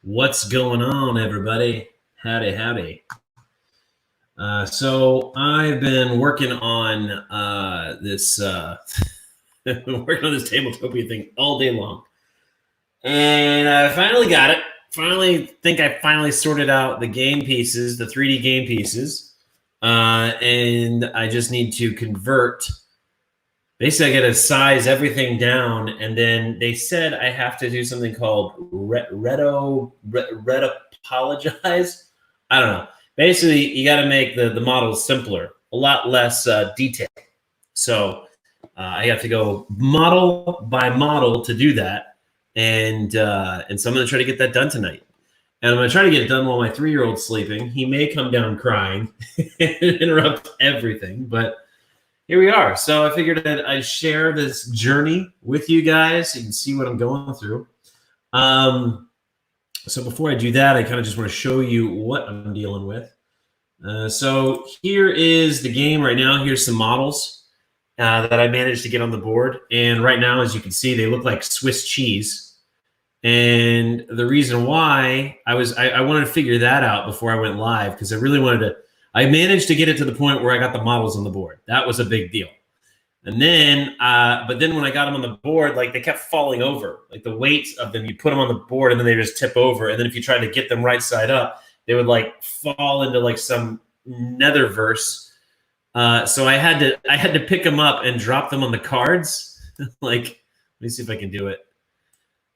What's going on, everybody? Howdy, howdy. So I've been working on this working on this Tabletopia thing all day long, and I finally got it. Finally, think I finally sorted out the game pieces, the 3D game pieces, and I just need to convert. Basically, I got to size everything down, and then they said I have to do something called retopologize. I don't know. Basically, you got to make the models simpler, a lot less detail. So I have to go model by model to do that, and so I'm going to try to get that done tonight. And I'm going to try to get it done while my 3-year-old's sleeping. He may come down crying and interrupt everything, but here we are. So I figured that I'd share this journey with you guys so you can see what I'm going through. So before I do that, I kind of just want to show you what I'm dealing with. So here is the game right now. Here's some models that I managed to get on the board. And right now, as you can see, they look like Swiss cheese. And the reason why I wanted to figure that out before I went live, because I really wanted to. I managed to get it to the point where I got the models on the board. That was a big deal. And then, but then when I got them on the board, like they kept falling over. Like the weight of them, you put them on the board and then they just tip over. And then if you tried to get them right side up, they would like fall into like some netherverse. So I had to pick them up and drop them on the cards. Like, let me see if I can do it.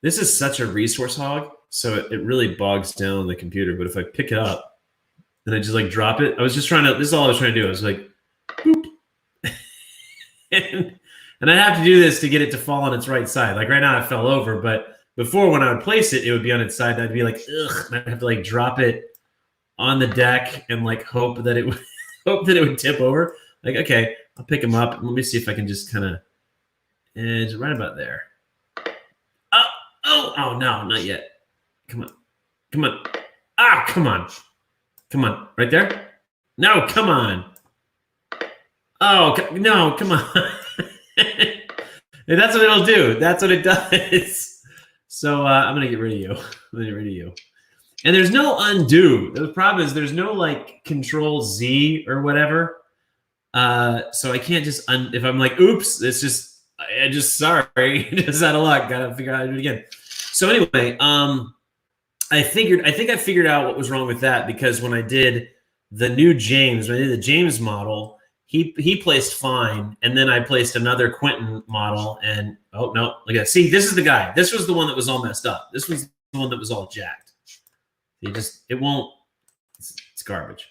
This is such a resource hog, so it really bogs down the computer. But if I pick it up, and I just like drop it. This is all I was trying to do. I was like, boop. and I have to do this to get it to fall on its right side. Like right now it fell over, but before when I would place it, it would be on its side. I'd be like, ugh, and I'd have to like drop it on the deck and like hope that it would tip over. Like, okay, I'll pick them up. Let me see if I can just kind of edge right about there. Oh, no, not yet. Come on. Come on. Come on, right there? No, come on. Oh, no, come on. That's what it'll do. That's what it does. So I'm going to get rid of you. And there's no undo. The problem is there's no like Control Z or whatever. So I can't just, if I'm like, oops, it's just, sorry. Just out of luck. Got to figure out how to do it again. So anyway, I think I figured out what was wrong with that, because when I did the new James, when I did the James model, he placed fine, and then I placed another Quentin model, and oh no, look at that. See, this is the guy. This was the one that was all messed up. This was the one that was all jacked. It won't. It's garbage.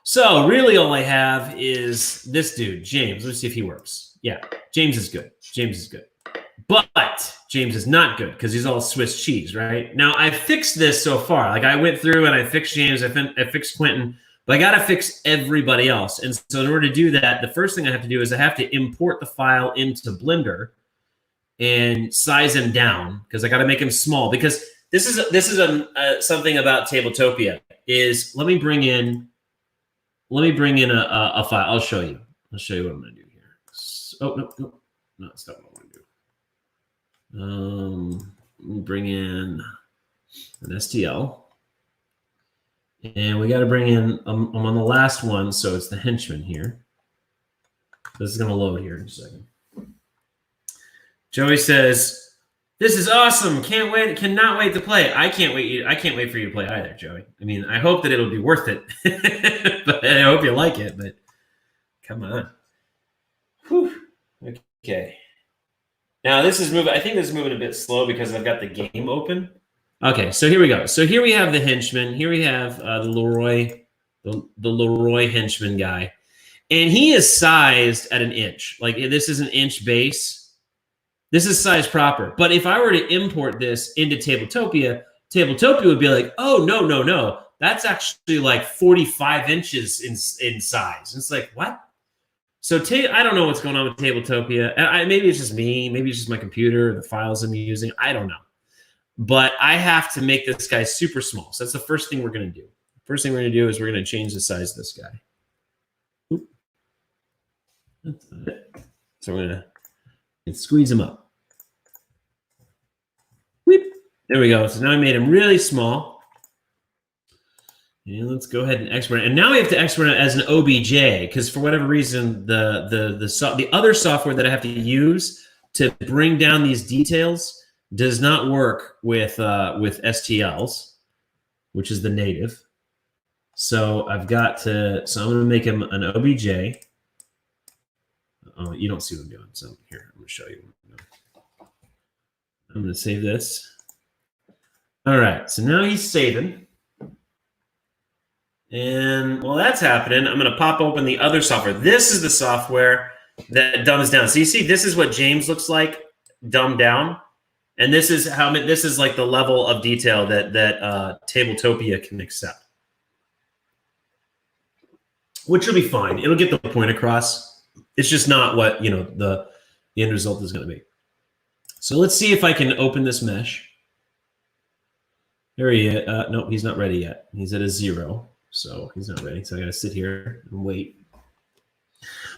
So really, all I have is this dude, James. Let's see if he works. Yeah, James is good. But James is not good because he's all Swiss cheese, right? Now, I fixed this so far. Like, I went through and I fixed James, I fixed Quentin, but I got to fix everybody else. And so in order to do that, the first thing I have to do is I have to import the file into Blender and size him down, because I got to make him small. Because this is something about Tabletopia is let me bring in a file. I'll show you what I'm going to do here. No, it's not what I want to do. Bring in an STL, and we got to bring in. I'm on the last one, so it's the henchman here. This is going to load here in a second. Joey says, "This is awesome! Cannot wait to play." I can't wait for you to play either, Joey. I mean, I hope that it'll be worth it, but I hope you like it. But come on. Whew. Okay. Now this is moving. I think this is moving a bit slow because I've got the game open. Okay, so here we go. So here we have the henchman. Here we have the Leroy henchman guy, and he is sized at an inch. Like, this is an inch base. This is size proper. But if I were to import this into Tabletopia would be like, oh no, that's actually like 45 inches in size. And it's like, what? So I don't know what's going on with Tabletopia. Maybe it's just me. Maybe it's just my computer, the files I'm using. I don't know. But I have to make this guy super small. So that's the first thing we're going to do. First thing we're going to do is we're going to change the size of this guy. Oop. That's not it. So we're going to squeeze him up. Weep. There we go. So now I made him really small. And let's go ahead and export it. And now we have to export it as an OBJ because for whatever reason, the other software that I have to use to bring down these details does not work with STLs, which is the native. So I've got to. So I'm going to make him an OBJ. Oh, you don't see what I'm doing. So here, I'm going to show you. I'm going to save this. All right, so now he's saving. And while that's happening, I'm going to pop open the other software. This is the software that dumbs down. So you see, this is what James looks like, dumbed down. And this is this is like the level of detail that Tabletopia can accept. Which will be fine. It'll get the point across. It's just not what, the end result is going to be. So let's see if I can open this mesh. There he is. No, he's not ready yet. He's at a 0, so he's not ready. So I got to sit here and wait.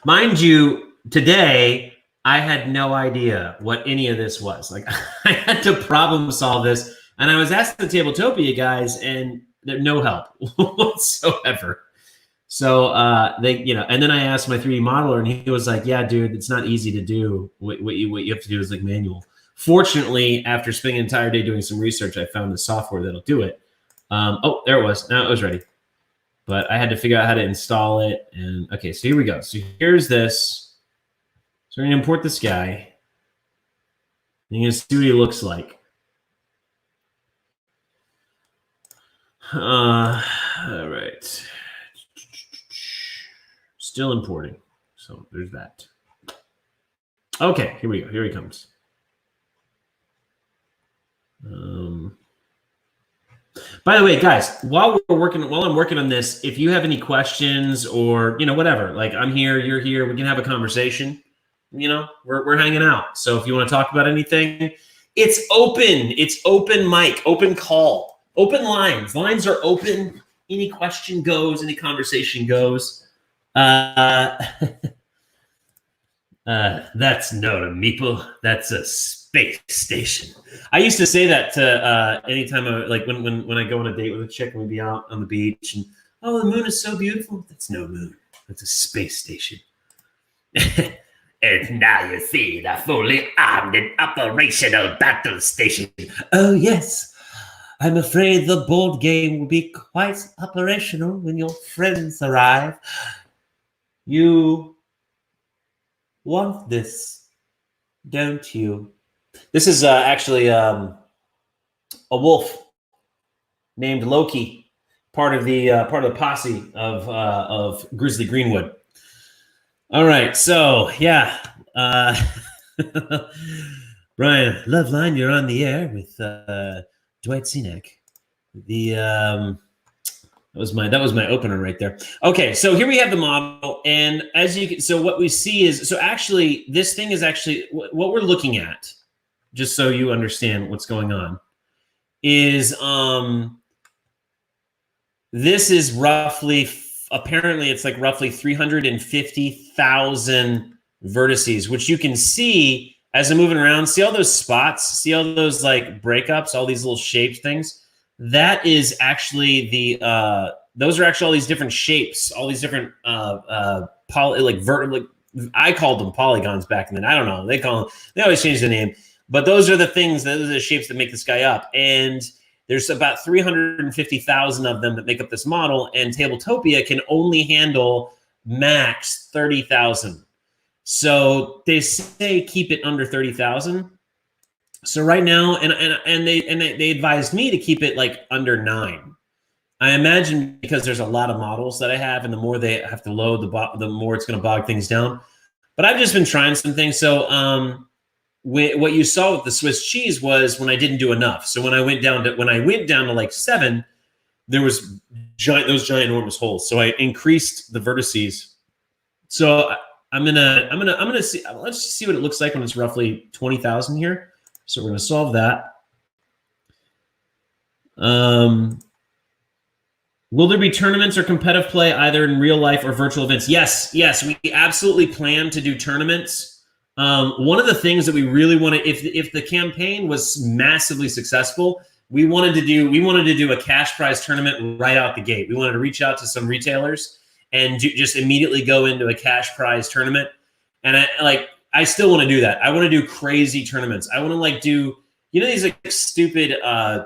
Mind you, today I had no idea what any of this was. Like I had to problem solve this, and I was asking the Tabletopia guys, and there's no help whatsoever. So they, and then I asked my 3D modeler, and he was like, "Yeah, dude, it's not easy to do. What you have to do is like manual." Fortunately, after spending an entire day doing some research, I found the software that'll do it. Oh, there it was. Now it was ready. But I had to figure out how to install it. And okay, so here we go. So here's this. So we're going to import this guy. And you're going to see what he looks like. All right. Still importing. So there's that. Okay, here we go. Here he comes. By the way, guys, while I'm working on this, if you have any questions or whatever, like I'm here, you're here, we can have a conversation. We're hanging out. So if you want to talk about anything, it's open. It's open mic, open call, open lines. Lines are open. Any question goes. Any conversation goes. That's not a meeple. That's a space station. I used to say that to anytime when I go on a date with a chick and we'd be out on the beach and the moon is so beautiful. That's no moon. That's a space station. And now you see the fully armed and operational battle station. Oh yes. I'm afraid the board game will be quite operational when your friends arrive. You want this, don't you? This is actually a wolf named Loki, part of the posse of Grizzly Greenwood. All right, so yeah, Brian Loveline, you're on the air with Dwight Senac. That was my opener right there. Okay, so here we have the model, and as you can, so what we see is, so actually this thing is actually what we're looking at, just so you understand what's going on, is this is roughly, apparently it's like roughly 350,000 vertices, which you can see as I'm moving around. See all those spots? See all those like breakups, all these little shaped things? That is actually those are actually all these different shapes, all these different I called them polygons back then. I don't know. They always change the name. But those are the things, those are the shapes that make this guy up. And there's about 350,000 of them that make up this model. And Tabletopia can only handle max 30,000. So they say keep it under 30,000. So right now, and they advised me to keep it like under 9. I imagine because there's a lot of models that I have, and the more they have to load, the more it's going to bog things down. But I've just been trying some things. So what you saw with the Swiss cheese was when I didn't do enough. So when I went down to like 7, there was those giant enormous holes. So I increased the vertices. So I'm gonna see. Let's just see what it looks like when it's roughly 20,000 here. So we're going to solve that. Will there be tournaments or competitive play either in real life or virtual events? Yes, we absolutely plan to do tournaments. One of the things that we really wanted, if the campaign was massively successful, we wanted to do a cash prize tournament right out the gate. We wanted to reach out to some retailers and just immediately go into a cash prize tournament. And I still want to do that. I want to do crazy tournaments. I want to like do, you know, these like stupid, I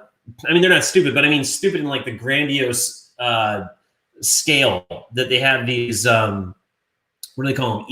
mean, they're not stupid, but I mean stupid in like the grandiose scale that they have these, what do they call them?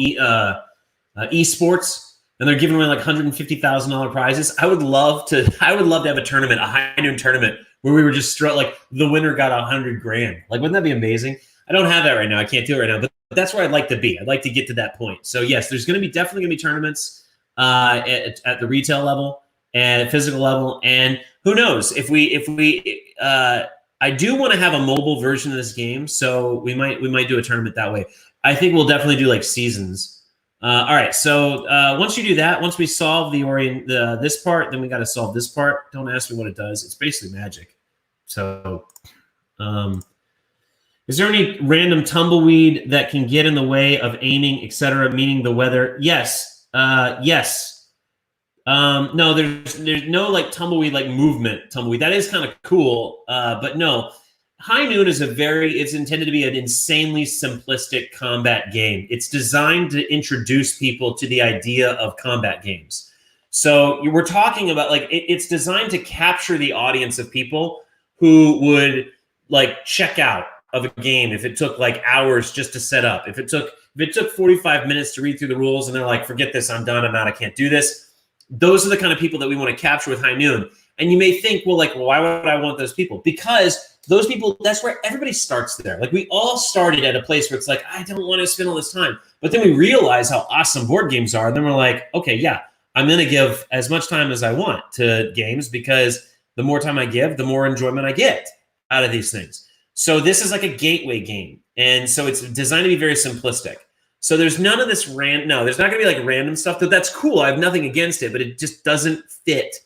Esports, and they're giving away like $150,000 prizes. I would love to have a tournament, a high noon tournament, where we were just like the winner got $100,000. Like, wouldn't that be amazing? I don't have that right now. I can't do it right now, but that's where I'd like to be. I'd like to get to that point. So yes, there's definitely going to be tournaments at the retail level and physical level. And who knows if we I do want to have a mobile version of this game, so we might do a tournament that way. I think we'll definitely do like seasons. All right, so once you do that, once we solve this part, then we got to solve this part. Don't ask me what it does. It's basically magic. So is there any random tumbleweed that can get in the way of aiming, etc., meaning the weather? Yes. Yes. No, there's no like tumbleweed, like movement tumbleweed. That is kind of cool, but no. High Noon is it's intended to be an insanely simplistic combat game. It's designed to introduce people to the idea of combat games. So we're talking about like, it's designed to capture the audience of people who would like check out of a game if it took like hours just to set up. If it took 45 minutes to read through the rules and they're like, forget this, I'm done, I'm out, I can't do this. Those are the kind of people that we want to capture with High Noon. And you may think, well, why would I want those people? Because those people, that's where everybody starts there. Like, we all started at a place where it's like, I don't want to spend all this time. But then we realize how awesome board games are. And then we're like, okay, yeah, I'm going to give as much time as I want to games, because the more time I give, the more enjoyment I get out of these things. So this is like a gateway game. And so it's designed to be very simplistic. So there's none of this there's not going to be like random stuff. That's cool. I have nothing against it, but it just doesn't fit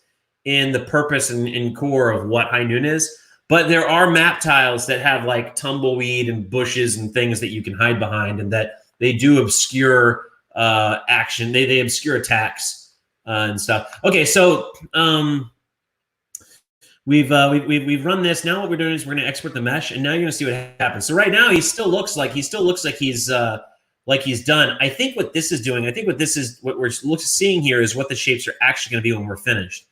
in the purpose and core of what High Noon is. But there are map tiles that have like tumbleweed and bushes and things that you can hide behind, and that they do obscure action. They obscure attacks and stuff. Okay, so we've run this. Now what we're doing is we're going to export the mesh, and now you're going to see what happens. So right now he still looks like he's done. I think what this is doing, what we're seeing here is what the shapes are actually going to be when we're finished.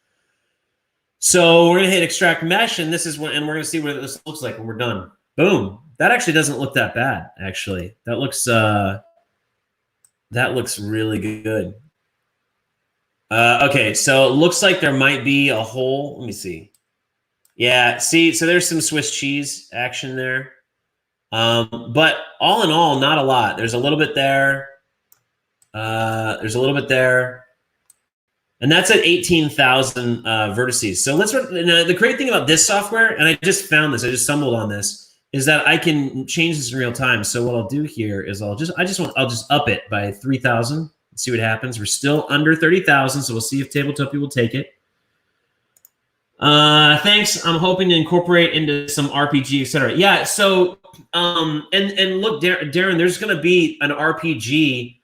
So we're going to hit extract mesh, and we're going to see what this looks like when we're done. Boom. That actually doesn't look that bad, actually. That looks really good. Okay, so it looks like there might be a hole. Let me see. Yeah, see, so there's some Swiss cheese action there. But all in all, not a lot. There's a little bit there. There's a little bit there. And that's at 18,000 vertices. So the great thing about this software, and I just found this, I just stumbled on this, is that I can change this in real time. So what I'll do here is I'll just up it by 3,000. See what happens. We're still under 30,000, so we'll see if Tabletopia will take it. Thanks. I'm hoping to incorporate into some RPG, etc. Yeah. So and look, Darren, there's going to be an RPG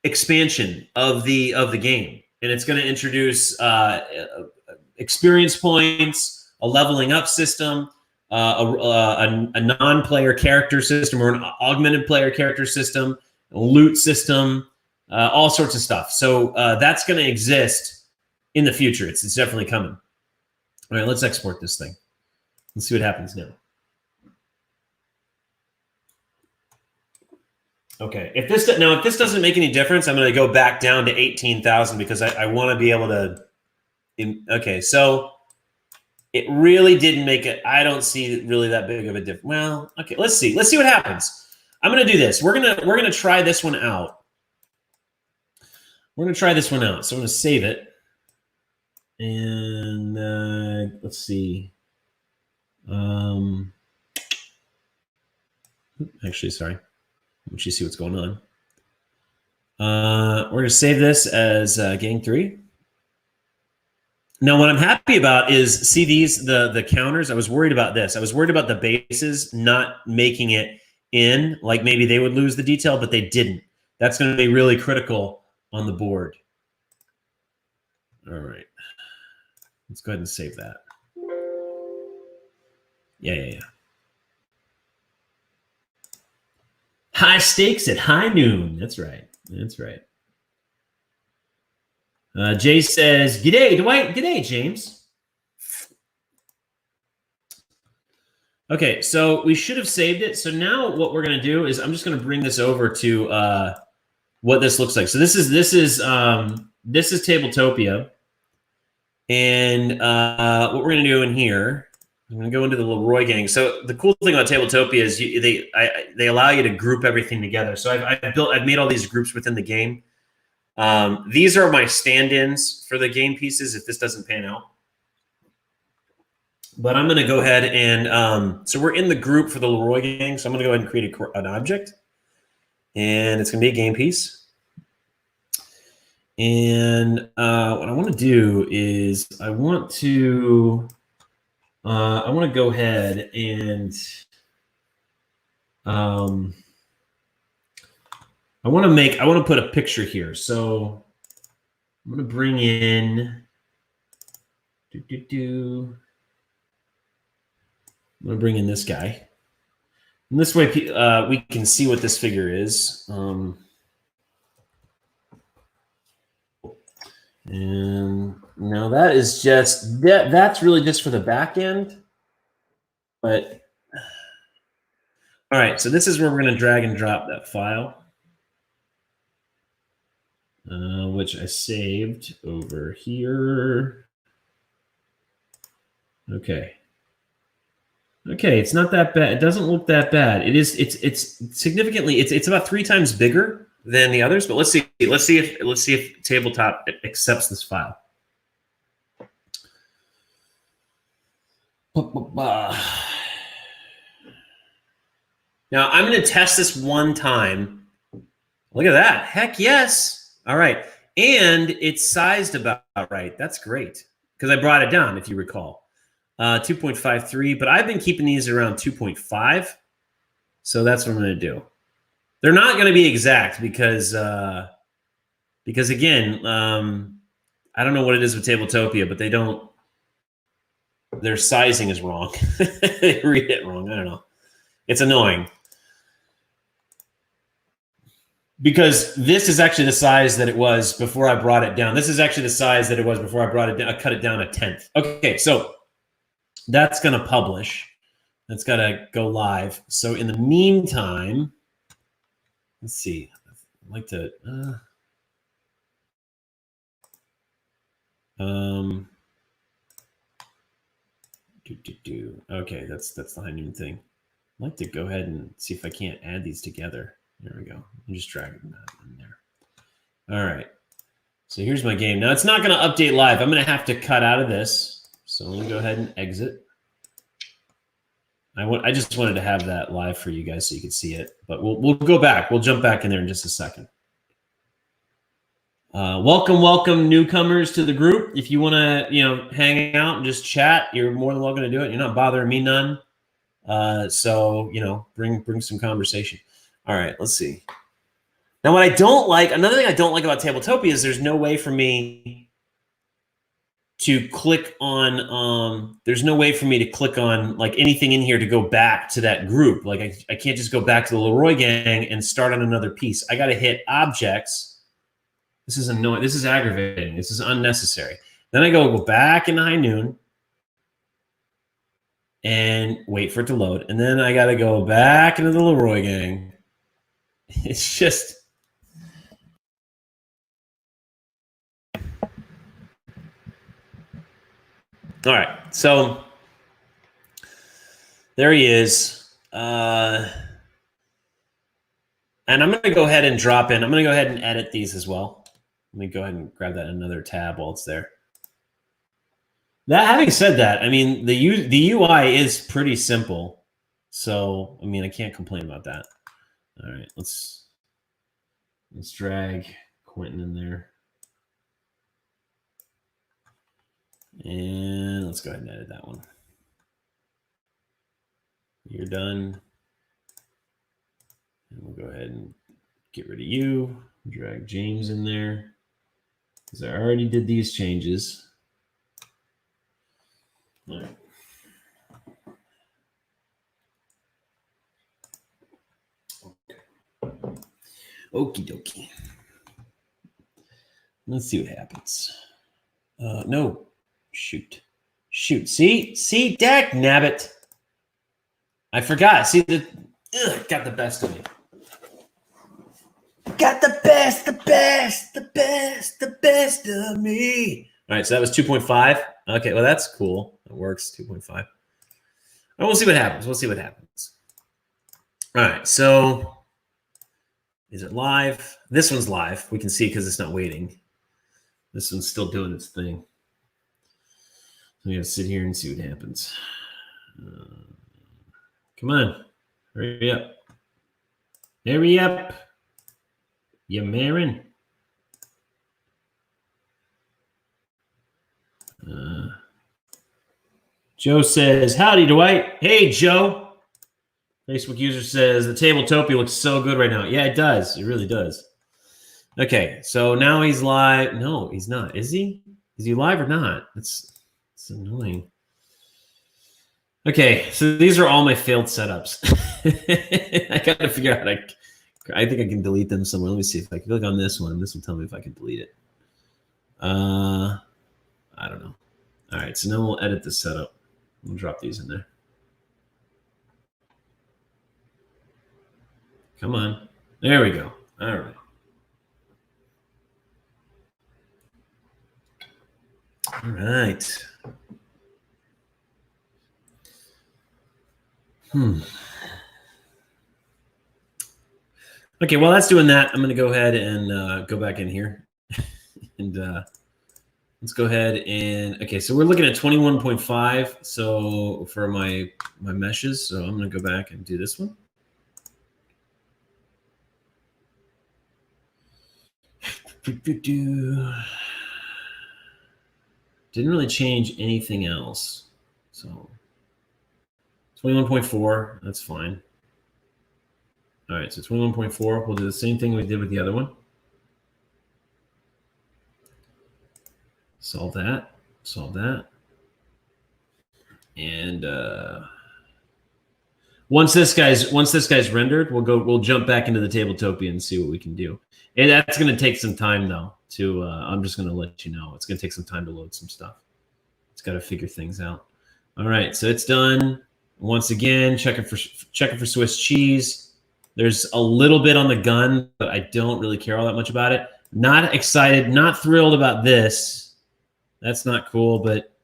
expansion of the game, and it's going to introduce experience points, a leveling up system, a non-player character system, or an augmented player character system, a loot system, all sorts of stuff. So that's going to exist in the future. It's definitely coming. All right, let's export this thing. Let's see what happens now. Okay, if this doesn't make any difference, I'm going to go back down to 18,000 because I want to be able to. Okay, so it really didn't make it. I don't see really that big of a difference. Well, okay, let's see. Let's see what happens. I'm going to do this. We're gonna try this one out. We're going to try this one out. So I'm going to save it, and let's see. Actually, sorry. Let you see what's going on. We're going to save this as Gang 3. Now, what I'm happy about is, see the counters? I was worried about this. I was worried about the bases not making it in, like maybe they would lose the detail, but they didn't. That's going to be really critical on the board. All right. Let's go ahead and save that. Yeah. High stakes at high noon. That's right. Jay says, "G'day, Dwight. G'day, James." Okay, so we should have saved it. So now what we're going to do is I'm just going to bring this over to what this looks like. So this is Tabletopia, and what we're going to do in here, I'm going to go into the Leroy gang. So the cool thing about Tabletopia is they allow you to group everything together. So I've made all these groups within the game. These are my stand-ins for the game pieces if this doesn't pan out. But I'm going to go ahead and so we're in the group for the Leroy gang. So I'm going to go ahead and create an object, and it's going to be a game piece. And what I want to do is I want to go ahead and I want to put a picture here. So I'm going to bring in I'm going to bring in this guy. And this way we can see what this figure is. And now that is just that's really just for the back end. But all right, so this is where we're going to drag and drop that file, which I saved over here. Okay, it's not that bad. It doesn't look that bad. It's significantly it's about 3 times bigger than the others. But let's see if Tabletop accepts this file. Now I'm going to test this one time. Look at that. Heck yes. All right. And it's sized about right. That's great. Because I brought it down, if you recall. 2.53. But I've been keeping these around 2.5. So that's what I'm going to do. They're not going to be exact because again, I don't know what it is with Tabletopia, but their sizing is wrong. They read it wrong. I don't know. It's annoying. Because this is actually the size that it was before I brought it down. This is actually the size that it was before I brought it down. I cut it down 1/10. Okay, so that's going to publish. That's got to go live. So in the meantime, let's see. I'd like to... Okay, that's the high noon thing. I'd like to go ahead and see if I can't add these together. There we go. I'm just dragging that in there. All right. So here's my game. Now it's not going to update live. I'm going to have to cut out of this. So let me go ahead and exit. I just wanted to have that live for you guys so you could see it. But we'll go back. We'll jump back in there in just a second. Welcome newcomers to the group. If you want to hang out and just chat, you're more than welcome to do it. You're not bothering me none. So bring some conversation. All right, let's see. Now, what I don't like, another thing I don't like about Tabletopia is there's no way for me to click on, like anything in here to go back to that group. Like I can't just go back to the Leroy gang and start on another piece. I got to hit objects. This is annoying. This is aggravating. This is unnecessary. Then I go back in high noon and wait for it to load. And then I got to go back into the Leroy gang. It's just... All right, so there he is. And I'm going to go ahead and drop in. I'm going to go ahead and edit these as well. Let me go ahead and grab that another tab while it's there. Having said that, I mean, the UI is pretty simple. So, I mean, I can't complain about that. All right, let's drag Quentin in there. And let's go ahead and edit that one. You're done. And we'll go ahead and Get rid of you. Drag James in there. Because I already did these changes. All right. Okie dokie. Let's see what happens. No. Shoot. See, Dak nabbit. I forgot. See, got the best of me. Got the best of me. All right, so that was 2.5. Okay, well, that's cool. It works, 2.5. Well, we'll see what happens. All right, so is it live? This one's live. We can see because it's not waiting. This one's still doing its thing. So we got to sit here and see what happens. Come on. Hurry up. Hurry up. You Marin. Joe says, howdy, Dwight. Hey, Joe. Facebook user says, the Tabletopia looks so good right now. Yeah, it does. It really does. Okay, so now he's live. No, he's not. Is he? Is he live or not? It's annoying. Okay, so these are all my failed setups. I got to figure out. I think I can delete them somewhere. Let me see if I can click on this one. This will tell me if I can delete it. I don't know. All right, so now we'll edit the setup. We'll drop these in there. Come on. There we go. All right. All right. Okay, while that's doing that, I'm going to go ahead and go back in here. And let's go ahead and, okay, so we're looking at 21.5. So for my meshes, so I'm going to go back and do this one. Didn't really change anything else. So 21.4, that's fine. All right, so 21.4, we'll do the same thing we did with the other one. Solve that. And once this guy's rendered, we'll jump back into the Tabletopia and see what we can do. And that's going to take some time though. I'm just going to let you know it's going to take some time to load some stuff. It's got to figure things out. All right, so it's done. Once again, checking for Swiss cheese. There's a little bit on the gun, but I don't really care all that much about it. Not excited, not thrilled about this. That's not cool, but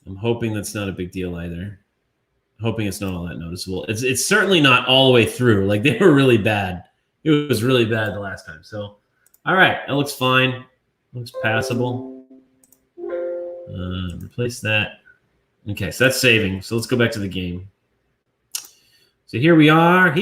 I'm hoping that's not a big deal either. Hoping it's not all that noticeable. It's certainly not all the way through. Like, they were really bad. It was really bad the last time. So, all right, that looks fine. Looks passable. Replace that. Okay, so that's saving. So let's go back to the game. So here we are. All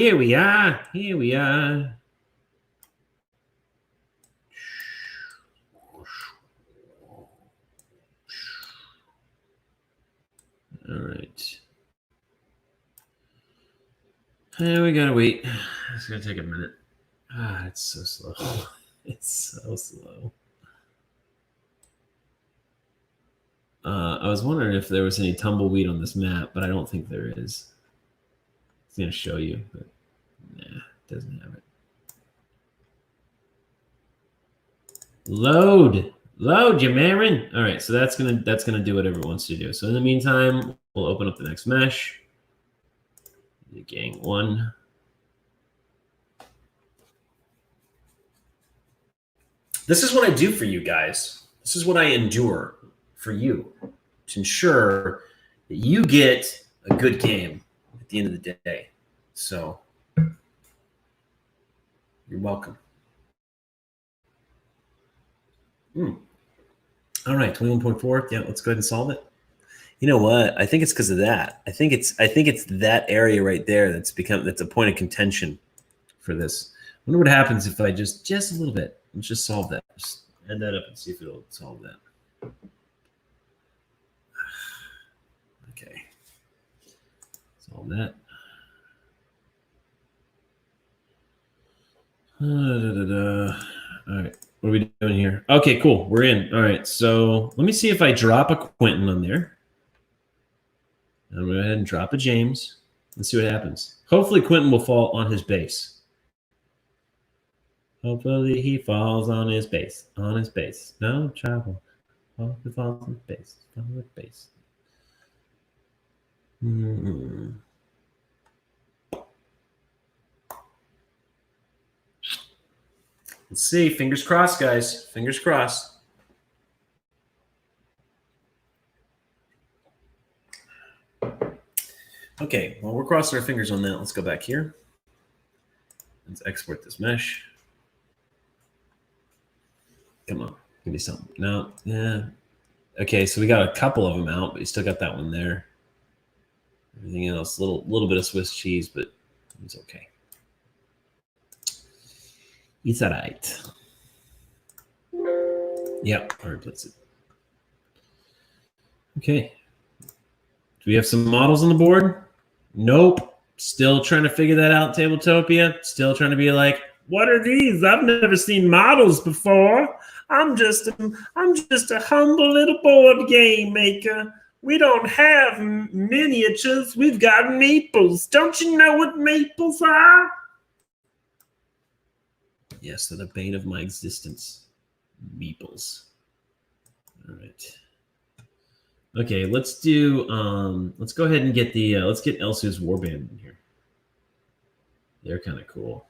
right. We gotta wait. It's gonna take a minute. It's so slow. It's so slow. I was wondering if there was any tumbleweed on this map, but I don't think there is. It's gonna show you, but nah, it doesn't have it. Load, you Marin. All right, so that's gonna do whatever it wants to do. So in the meantime, we'll open up the next mesh. The gang 1. This is what I do for you guys. This is what I endure for you to ensure that you get a good game at the end of the day. So you're welcome. All right, 21.4. Yeah, let's go ahead and solve it. You know what? I think it's because of that. I think it's that area right there that's a point of contention for this. I wonder what happens if I just a little bit. Let's just solve that. Just add that up and see if it'll solve that. Okay. Solve that. All right. What are we doing here? Okay, cool. We're in. All right. So let me see if I drop a Quentin on there. I'm going to go ahead and drop a James. Let's see what happens. Hopefully Quentin will fall on his base. Hopefully he falls on his base. On his base. No trouble. Hope he falls on his base. On his base. Let's see. Fingers crossed, guys. Fingers crossed. Okay, well, we're crossing our fingers on that. Let's go back here. Let's export this mesh. Come on, give me something. No, yeah. Okay, so we got a couple of them out, but you still got that one there. Everything else, little bit of Swiss cheese, but it's okay. It's all right. Yep, I'll replace it. Okay. Do we have some models on the board? Nope. Still trying to figure that out, Tabletopia. Still trying to be like, what are these? I've never seen models before. I'm just a humble little board game maker. We don't have miniatures. We've got meeples. Don't you know what meeples are? Yes, they're the bane of my existence. Meeples. All right. Okay, let's do. Let's go ahead and get the. Let's get Elsu's Warband in here. They're kind of cool.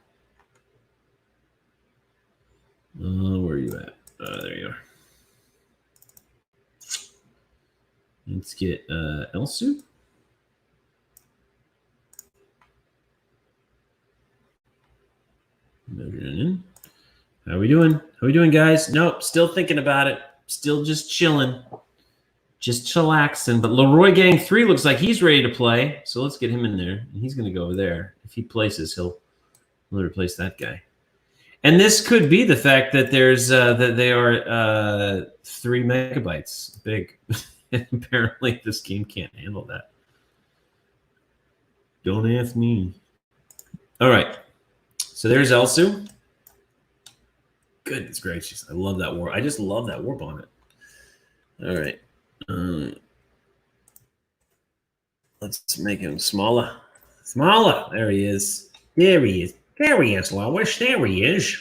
Where are you at? There you are. Let's get Elsu. How we doing? How we doing, guys? Nope, still thinking about it. Still just chilling. Just chillaxing. But Leroy Gang 3 looks like he's ready to play. So let's get him in there. And he's going to go over there. If he places, he'll replace that guy. And this could be the fact that there's that they are 3 megabytes big. Apparently, this game can't handle that. Don't ask me. All right. So there's Elsu. Goodness gracious. I love that war. I just love that war bonnet. All right. Let's make him smaller. Smaller. There he is. There he is. There he is, Lois. There he is.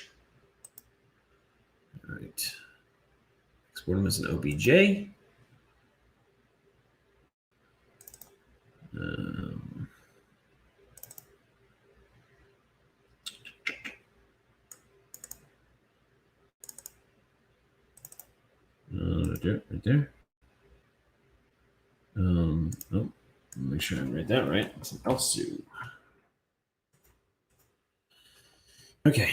All right. Export him as an OBJ. Right there. Oh, make sure I write that right. It's an Elsu. Okay.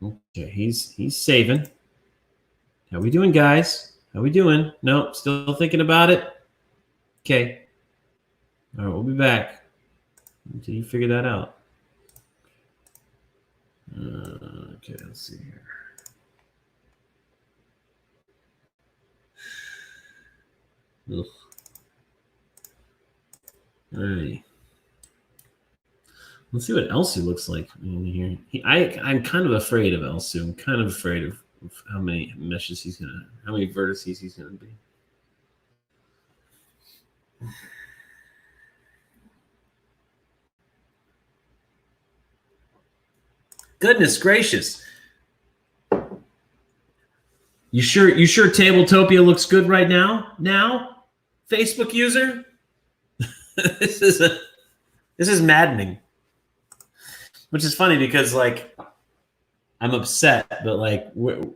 Okay, he's saving. How we doing, guys? How we doing? Nope, still thinking about it. Okay. All right, we'll be back until you figure that out. Okay, let's see here. Ugh. All right. Let's see what Elsu looks like in here. I'm kind of afraid of Elsu. I'm kind of afraid of how many meshes he's gonna, how many vertices he's gonna be. Goodness gracious! You sure Tabletopia looks good right now? Now, Facebook user, this is maddening. Which is funny because like I'm upset, but like 5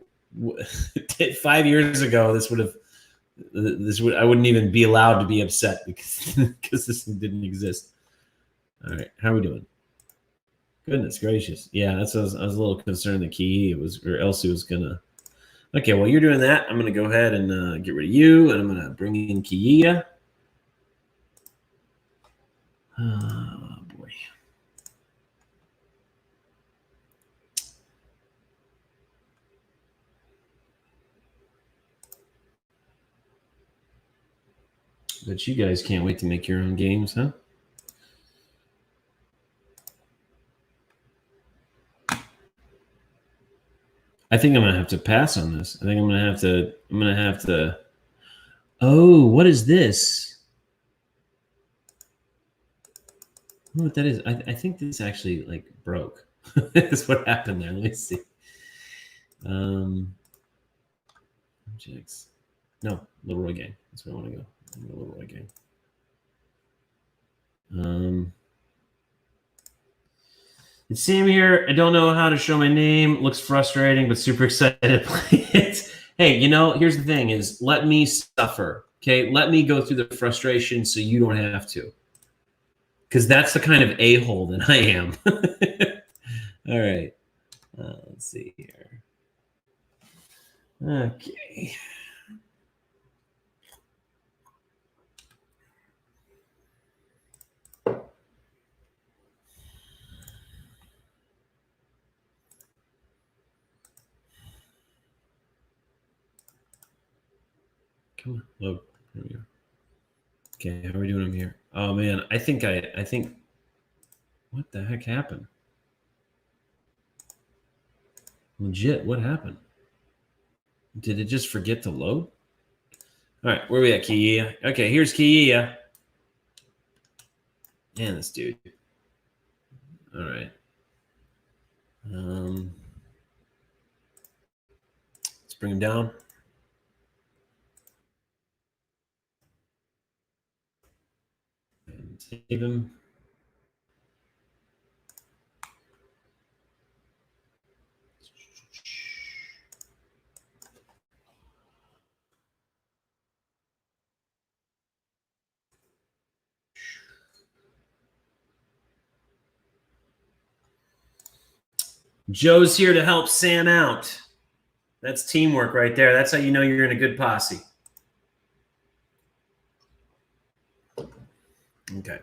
years ago, I wouldn't even be allowed to be upset because this didn't exist. All right, how are we doing? Goodness gracious, yeah, I was a little concerned that Elsu was gonna. Okay, while you're doing that, I'm gonna go ahead and get rid of you, and I'm gonna bring in Kia. Oh boy. But you guys can't wait to make your own games, huh? I think I'm gonna have to pass on this. I think I'm gonna have to. Oh, what is this? I don't know what that is. I think this actually like broke. That's what happened there. Let me see. Objects. No, Leroy Gang. That's where I want to go. Leroy Gang. It's Sam here. I don't know how to show my name. Looks frustrating, but super excited to play it. Hey, here's the thing is let me suffer. Okay. Let me go through the frustration so you don't have to. Because that's the kind of a-hole that I am. All right. Let's see here. Okay. Come on, load. There we go. Okay, how are we doing them here? Oh man, I think what the heck happened? Legit, what happened? Did it just forget to load? All right, where are we at, Kia? Okay, here's Kia. Man, this dude. All right. Let's bring him down. And save him. Joe's here to help Sam out. That's teamwork right there. That's how you know you're in a good posse. Okay.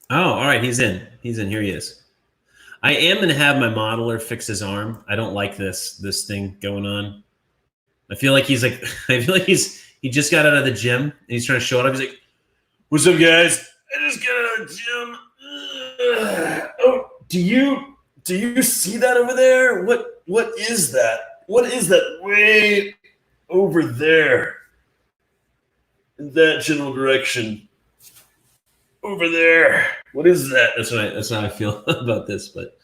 Oh, all right. He's in. He's in. Here he is. I am going to have my modeler fix his arm. I don't like this thing going on. I feel like he just got out of the gym and he's trying to show it off. He's like, "What's up, guys? I just got out of the gym. Oh, do you see that over there? What is that? What is that way over there? In that general direction. Over there. What is that?" That's how I feel about this. But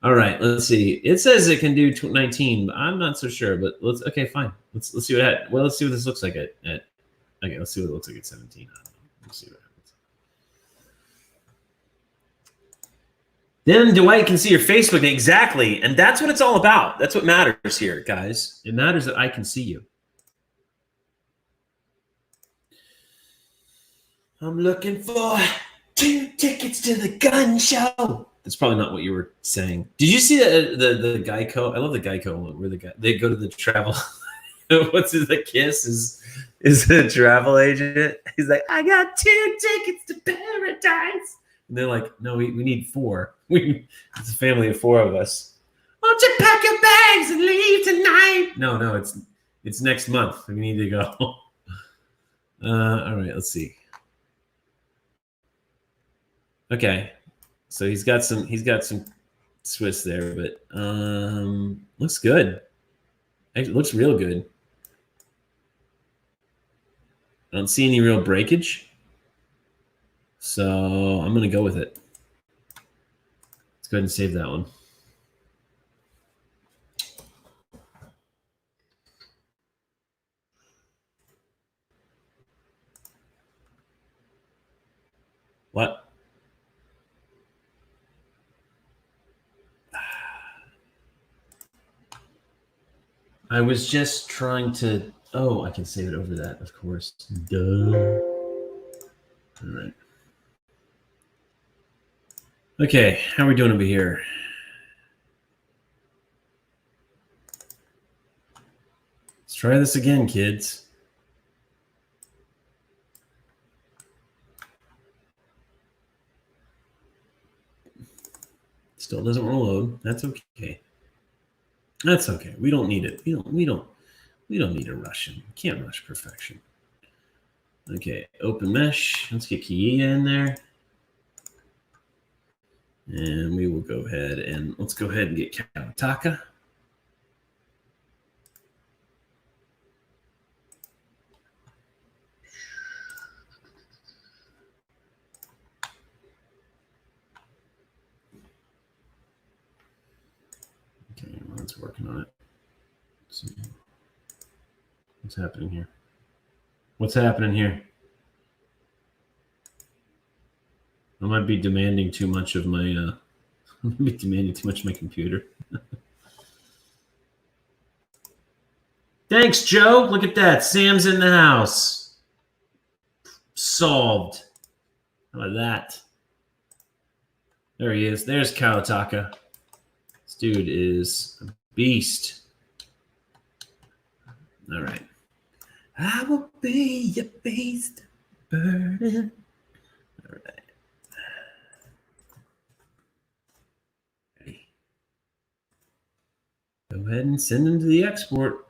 all right, let's see. It says it can do 19, but I'm not so sure. But okay, fine. Let's see let's see what this looks like at okay, let's see what it looks like at 17. I don't know. Let's see what happens. Then Dwight can see your Facebook exactly, and that's what it's all about. That's what matters here, guys. It matters that I can see you. I'm looking for 2 tickets to the gun show. That's probably not what you were saying. Did you see the Geico? I love the Geico one where they go to the travel. What's his the kiss is a travel agent. He's like, "I got 2 tickets to paradise." And they're like, "No, we need 4. It's a family of 4 of us. Why don't you pack your bags and leave tonight?" No, it's next month. We need to go. All right, let's see. Okay, so he's got some Swiss there, but looks good. Actually, looks real good. I don't see any real breakage, so I'm gonna go with it. Let's go ahead and save that one. What? I was just trying to. Oh, I can save it over that, of course. Duh. All right. Okay, how are we doing over here? Let's try this again, kids. Still doesn't want to load. That's okay. That's okay. We don't need it. We don't need to rush him. We can't rush perfection. Okay, open mesh. Let's get Kia in there. And we will go ahead and let's go ahead and get Kawataka. Okay, well, it's working on it. Let's see. What's happening here? What's happening here? I might be demanding too much of my I might be demanding too much of my computer. Thanks, Joe. Look at that. Sam's in the house. Solved. How about that? There he is. There's Kawataka. This dude is a beast. All right. I will be your beast burden. All right. Ready. Go ahead and send him to the export.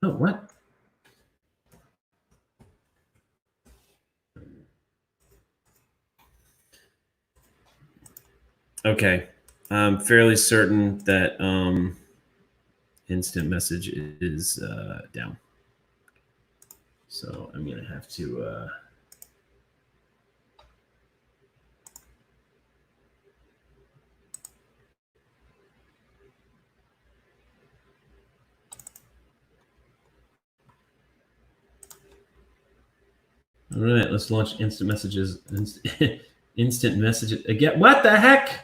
Oh, what? Okay. I'm fairly certain that instant message is down. So I'm going to have to... All right, let's launch instant messages. Instant messages again. What the heck?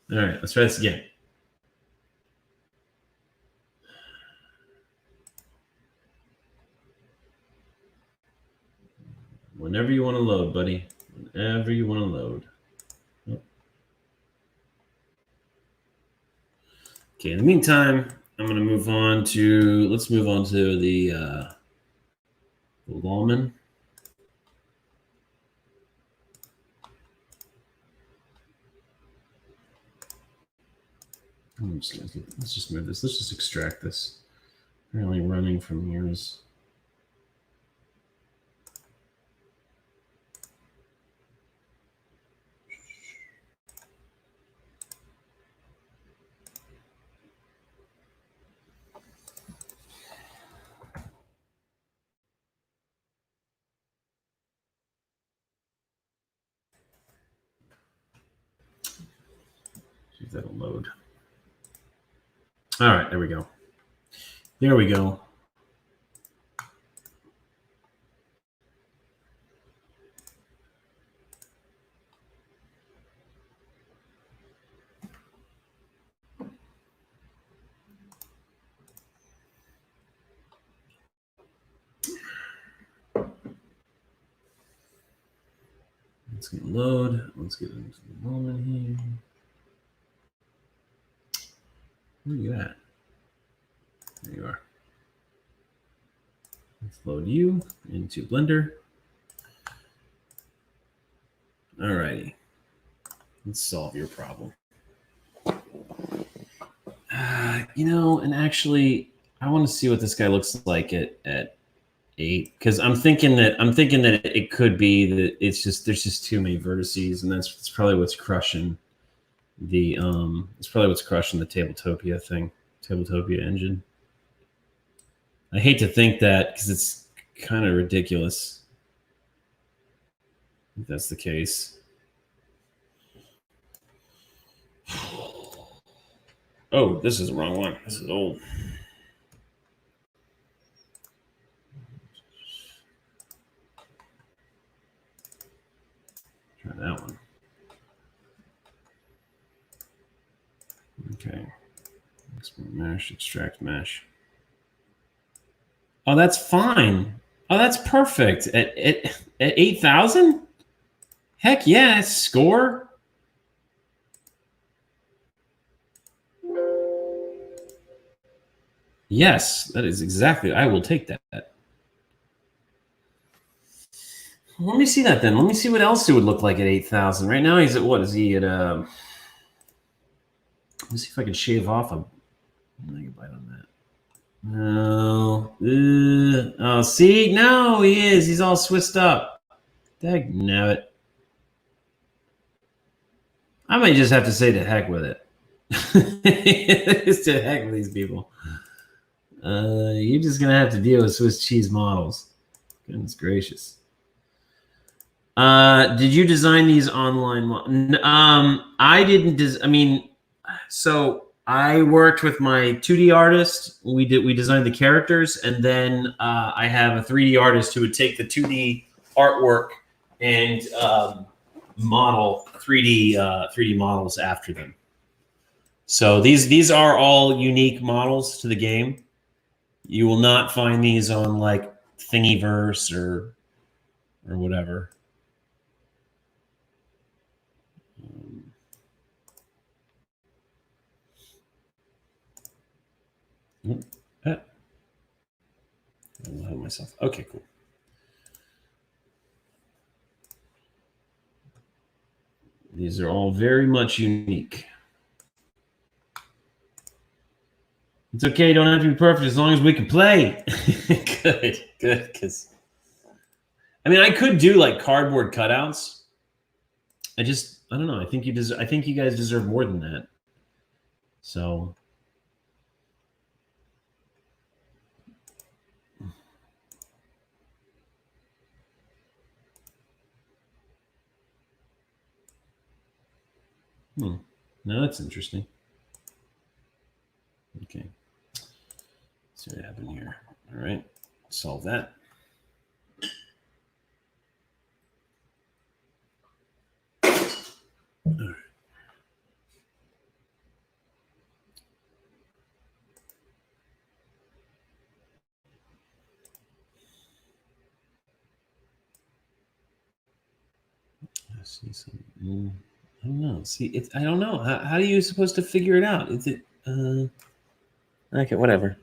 All right, let's try this again. Whenever you want to load, buddy. Whenever you want to load. Okay, in the meantime, I'm going to move on to, let's move on to the lawman. Let's just move this. Let's just extract this. Apparently running from here is... See if that'll load. All right, there we go. There we go. Let's get load. Let's get into the lawman here. Where are you at? There you are. Let's load you into Blender. All righty. Let's solve your problem. You know, and actually, I want to see what this guy looks like at 8, because I'm thinking that it could be that it's just there's just too many vertices, and that's probably what's crushing the Tabletopia thing, Tabletopia engine. I hate to think that because it's kind of ridiculous if that's the case. Oh, this is the wrong one. This is old. Try that one. Okay. Export mesh, extract mesh. Oh, that's fine. Oh, that's perfect. At 8,000? Heck yeah, score. Yes, that is exactly. I will take that. Let me see that then. Let me see what else it would look like at 8,000. Right now he's at what? Is he at? Let me see if I can shave off a megabyte on that. No. Oh, see? No, he is. He's all swissed up. Dagnabbit. I might just have to say to heck with it. Just to heck with these people. You're just going to have to deal with Swiss cheese models. Goodness gracious. Did you design these online? I didn't. So I worked with my 2D artist. We designed the characters, and then I have a 3D artist who would take the 2D artwork and model 3D models after them. So these are all unique models to the game. You will not find these on like Thingiverse or whatever. I'll help myself. Okay, cool. These are all very much unique. It's okay. You don't have to be perfect as long as we can play. Good. Because I could do like cardboard cutouts. I don't know. I think you guys deserve more than that. So. No, that's interesting. Okay. Let's see what happened here. All right. Solve that. All right. I see something. I don't know. See, I don't know. How are you supposed to figure it out? Is it? Okay, whatever.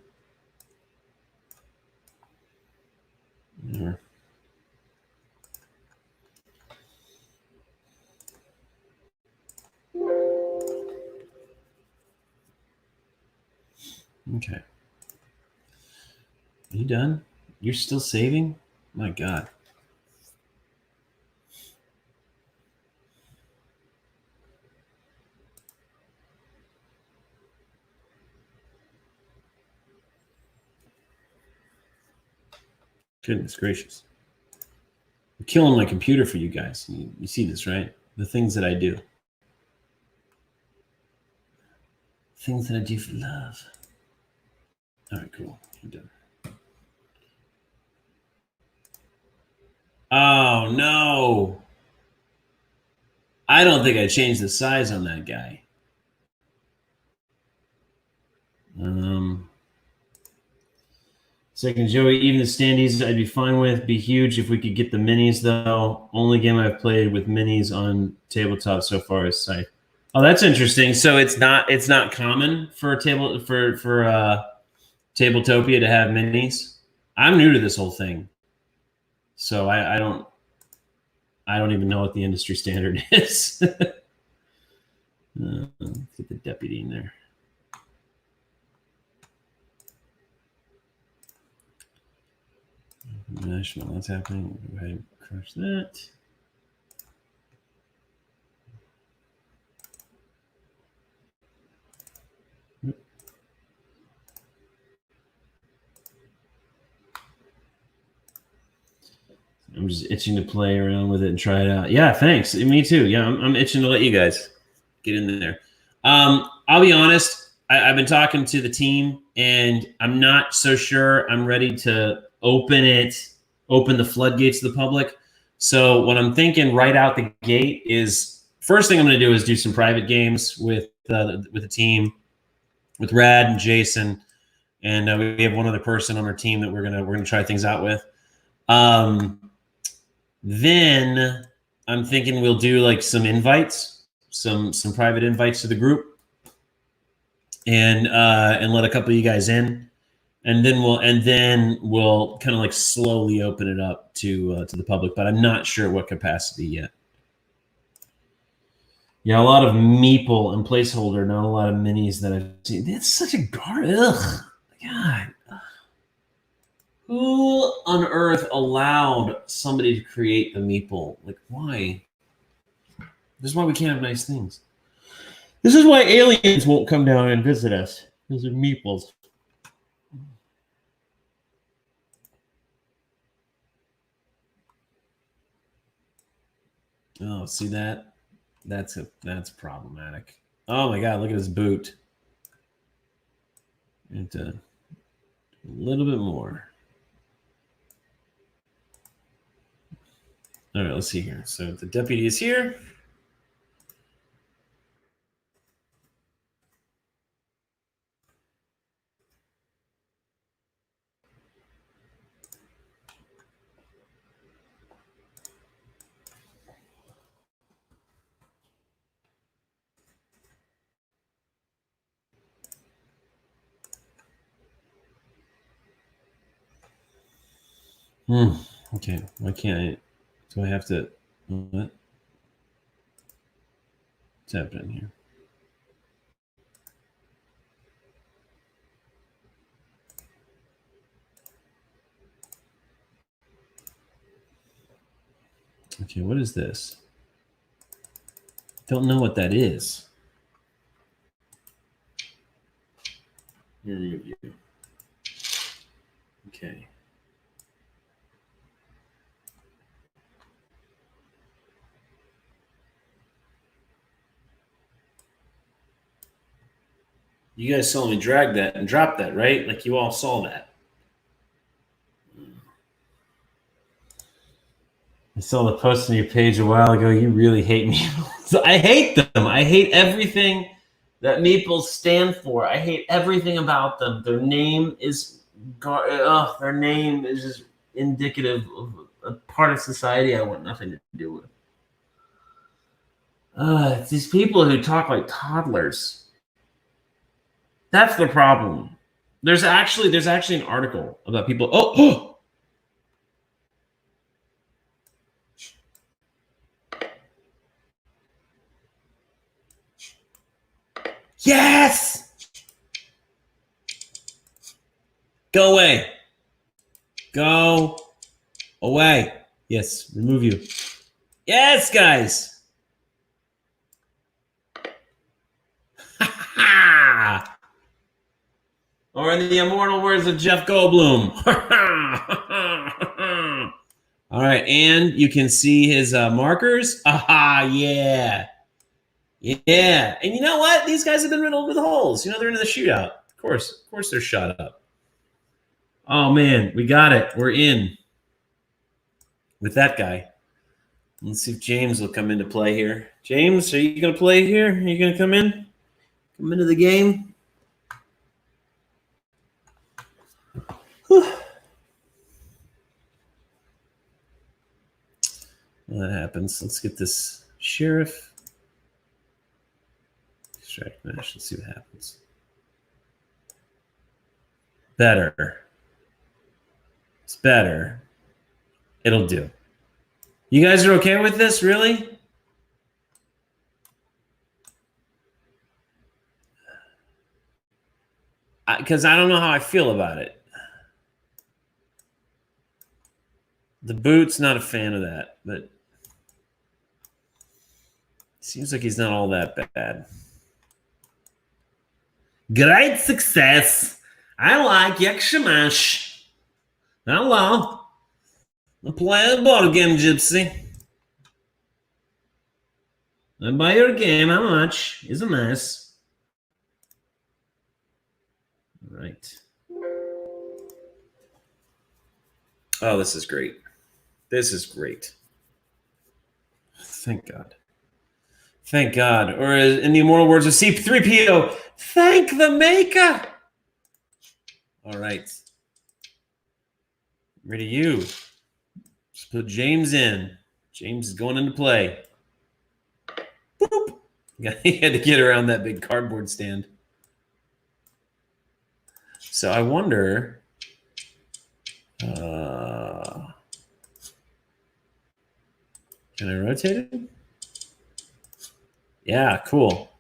Whatever. Okay. Are you done? You're still saving? My God. Goodness gracious. I'm killing my computer for you guys. You see this, right? The things that I do. Things that I do for love. All right, cool. I'm done. Oh, no. I don't think I changed the size on that guy. Second, Joey, even the standees I'd be fine with. Be huge if we could get the minis, though. Only game I've played with minis on tabletop so far is Scythe. Oh, that's interesting. So it's not common for Tabletopia to have minis. I'm new to this whole thing, so I don't even know what the industry standard is. Let's get the deputy in there. Mesh while that's happening. Go ahead and crush that. I'm just itching to play around with it and try it out. Yeah, thanks. Me too. Yeah, I'm itching to let you guys get in there. I'll be honest. I've been talking to the team, and I'm not so sure I'm ready to open the floodgates to the public. So what I'm thinking right out the gate is first thing I'm going to do is do some private games with the team, with Rad and Jason, and we have one other person on our team that we're gonna try things out with. Then I'm thinking we'll do like some invites, some private invites to the group, and let a couple of you guys in, and then we'll kind of like slowly open it up to the public. But I'm not sure what capacity yet. Yeah, a lot of meeple and placeholder, not a lot of minis that I've seen. That's such a ugh, God. Who on earth allowed somebody to create the meeple? Like, why? This is why we can't have nice things. This is why aliens won't come down and visit us. Those are meeples. Oh, see that? That's problematic. Oh my God! Look at his boot. And a little bit more. All right, let's see here. So the deputy is here. Okay, why can't I? Do I have to? What? What's happening here? Okay, what is this? Don't know what that is. Okay. You guys saw me drag that and drop that, right? Like you all saw that. I saw the post on your page a while ago. You really hate me. So I hate them. I hate everything that meeples stand for. I hate everything about them. Their name is their name is just indicative of a part of society I want nothing to do with. It's these people who talk like toddlers. That's the problem. There's actually an article about people. Oh. Yes! Go away. Go away. Yes, remove you. Yes, guys. Or in the immortal words of Jeff Goldblum. All right, and you can see his markers. Aha, yeah. Yeah. And you know what? These guys have been riddled with holes. You know, they're into the shootout. Of course they're shot up. Oh, man, we got it. We're in with that guy. Let's see if James will come into play here. James, are you going to play here? Are you going to come in? Come into the game? Whew. Well, that happens. Let's get this sheriff. Extract mesh. Let's see what happens. Better. It's better. It'll do. You guys are okay with this, really? Because I don't know how I feel about it. The boot's not a fan of that, but it seems like he's not all that bad. Great success. I like Yakshamash. Hello. I'm playing a board game, Gypsy. I buy your game. How much? Is a mess. All right. Oh, this is great. This is great. Thank God. Thank God. Or in the immortal words of C3PO, thank the maker. All right. Ready, you. Just put James in. James is going into play. Boop. He had to get around that big cardboard stand. So I wonder. Can I rotate it? Yeah, cool.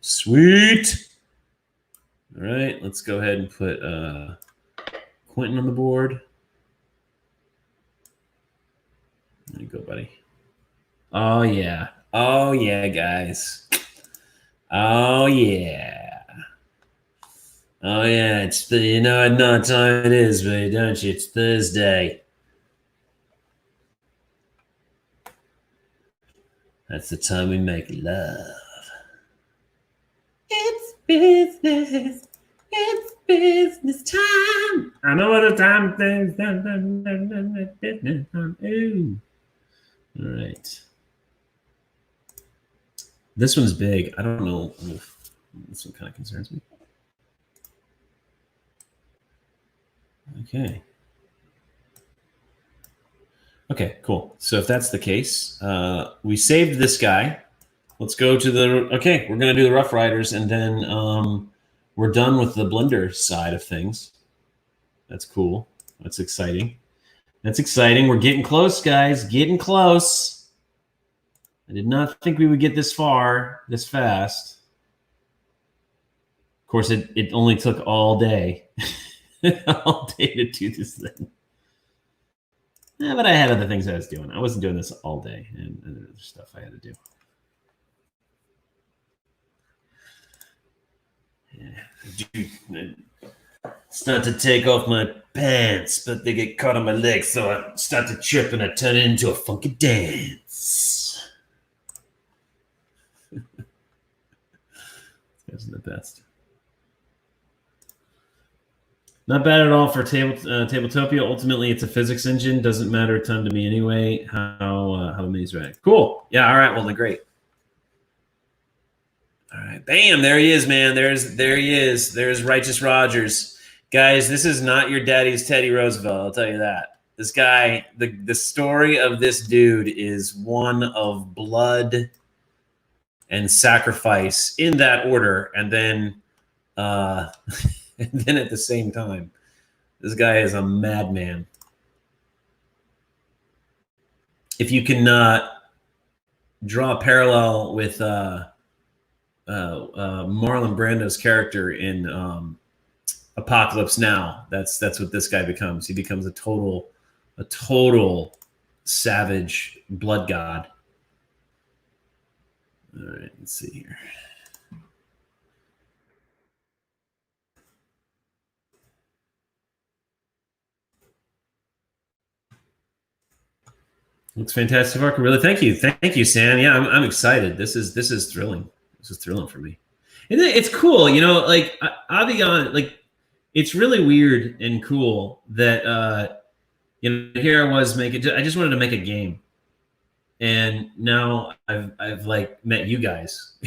Sweet. All right, let's go ahead and put Quentin on the board. There you go, buddy. Oh, yeah. Oh, yeah, guys. Oh, yeah. Oh, yeah. It's the, you know what time it is, baby, don't you? It's Thursday. That's the time we make love. It's business. It's business time. I know what the time is. Business time. Ooh. All right. This one's big. I don't know. This one kind of concerns me. Okay. Okay, cool. So if that's the case, we saved this guy. Let's go to the, okay, we're going to do the Rough Riders, and then we're done with the Blender side of things. That's cool. That's exciting. That's exciting. We're getting close, guys. Getting close. I did not think we would get this far, this fast. Of course, it only took all day. All day to do this thing. Yeah, but I had other things I was doing. I wasn't doing this all day, and other stuff I had to do. Yeah. Start to take off my pants, but they get caught on my legs, so I start to trip and I turn it into a funky dance. This is the best. Not bad at all for Tabletopia. Ultimately, it's a physics engine. Doesn't matter a ton to me anyway. How the minis react. Cool. Yeah. All right. Well, then great. All right. Bam. There he is, man. There he is. There's Righteous Rogers. Guys, this is not your daddy's Teddy Roosevelt. I'll tell you that. This guy, the story of this dude is one of blood and sacrifice in that order, and then and then at the same time, this guy is a madman. If you can draw a parallel with Marlon Brando's character in Apocalypse Now, that's what this guy becomes. He becomes a total savage blood god. All right, let's see here. Looks fantastic, Mark. Really, thank you, Sam. Yeah, I'm excited. This is thrilling. This is thrilling for me. And it's cool, you know. Like I'll be honest, like it's really weird and cool that you know, here I was making. I just wanted to make a game, and now I've like met you guys.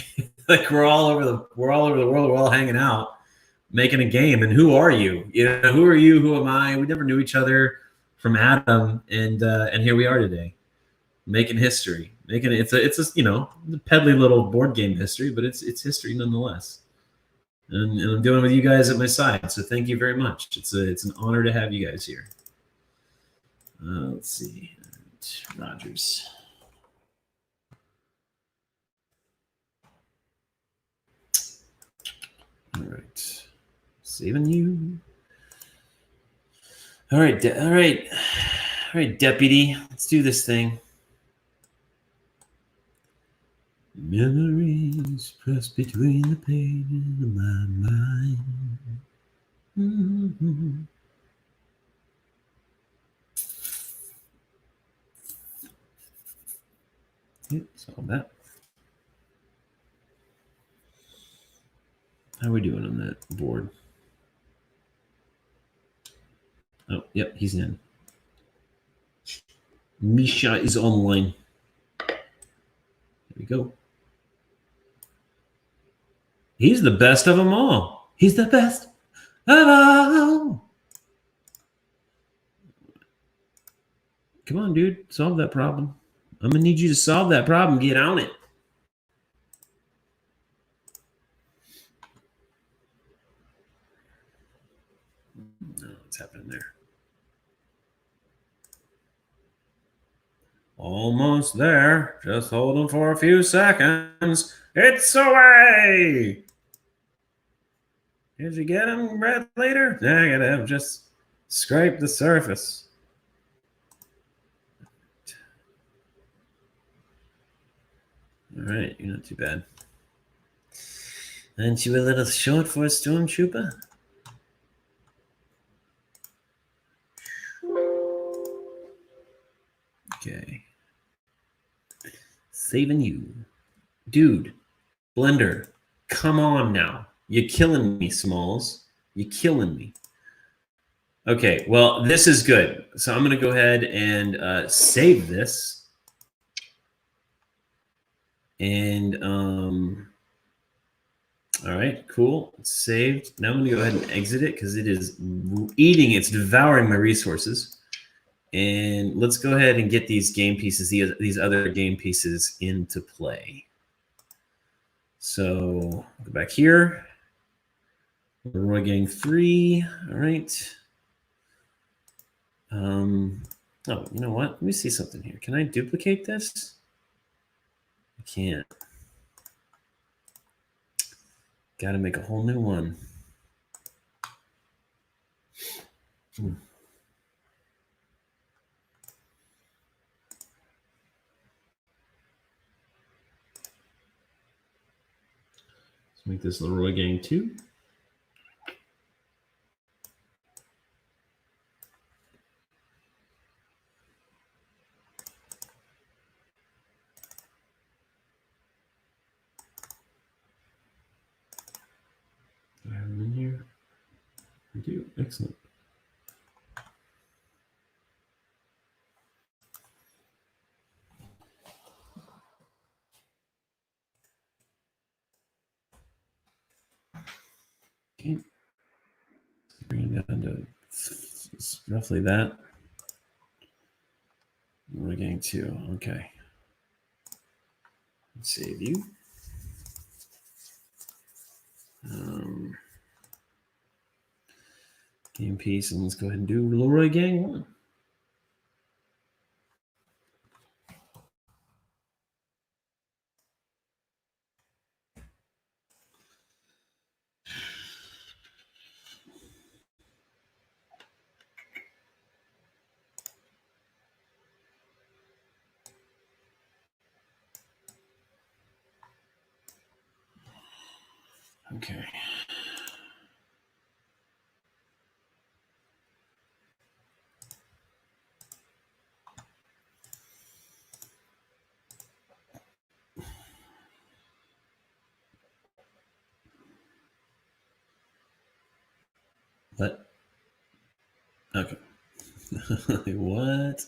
Like we're all over the world. We're all hanging out, making a game. And who are you? You know, who are you? Who am I? We never knew each other from Adam, and here we are today, making history. It's a you know, peddly little board game history, but it's history nonetheless. And I'm doing it with you guys at my side, so thank you very much. It's an honor to have you guys here. Let's see, Rogers. All right, saving you. All right, deputy. Let's do this thing. Memories pressed between the pages of my mind. Mm-hmm. Yep, saw that. How are we doing on that board? Oh, yep, he's in. Misha is online. There we go. He's the best of them all. He's the best of all. Come on, dude. Solve that problem. I'm gonna need you to solve that problem. Get on it. No, what's happening there? Almost there. Just hold them for a few seconds. It's away. Did you get him, Red Leader? Negative. Just scrape the surface. All right, you're not too bad. Aren't you a little short for a stormtrooper? Okay. Saving you. Dude, Blender, come on now. You're killing me, Smalls. You're killing me. Okay, well, this is good. So I'm going to go ahead and save this. And, all right, cool. It's saved. Now I'm going to go ahead and exit it because it is eating, it's devouring my resources. And let's go ahead and get these game pieces, these other game pieces into play. So go back here. Roy Gang 3. All right. Oh, you know what? Let me see something here. Can I duplicate this? I can't. Got to make a whole new one. Let's make this Leroy Gang 2. Do I have them in here? I do. Excellent. Okay. Bring it down to roughly that. We're getting 2. Okay. Save you. Game piece, and let's go ahead and do Leroy Gang 1. Okay. What? Okay. What?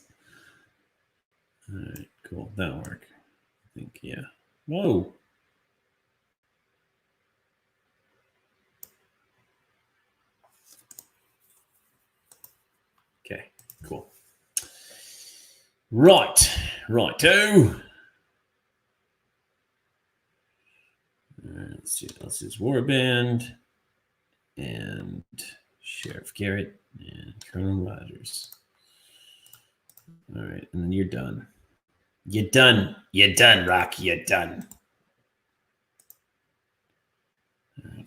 All right, cool. That'll work. I think, yeah. Whoa. Okay, cool. Right. Righto. Let's do Warband and Sheriff Garrett and Colonel Rogers. All right, and then you're done. You're done. You're done, Rocky. You're done. All right.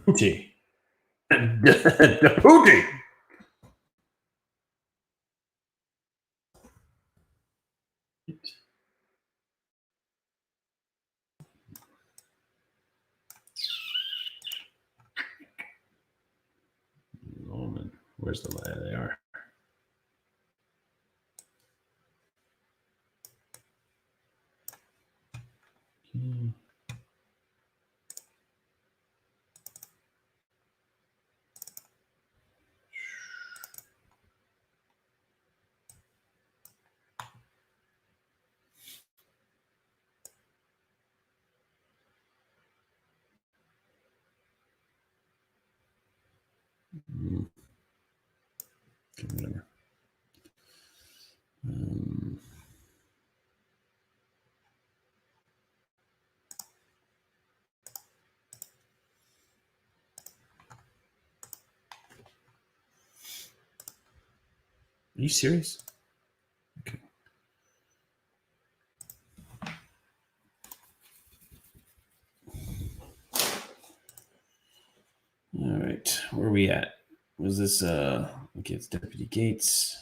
Hootie. The Hootie. Norman. Where's the there they are? Whatever. Are you serious? Okay. All right. Where are we at? Was this okay, it's Deputy Gates.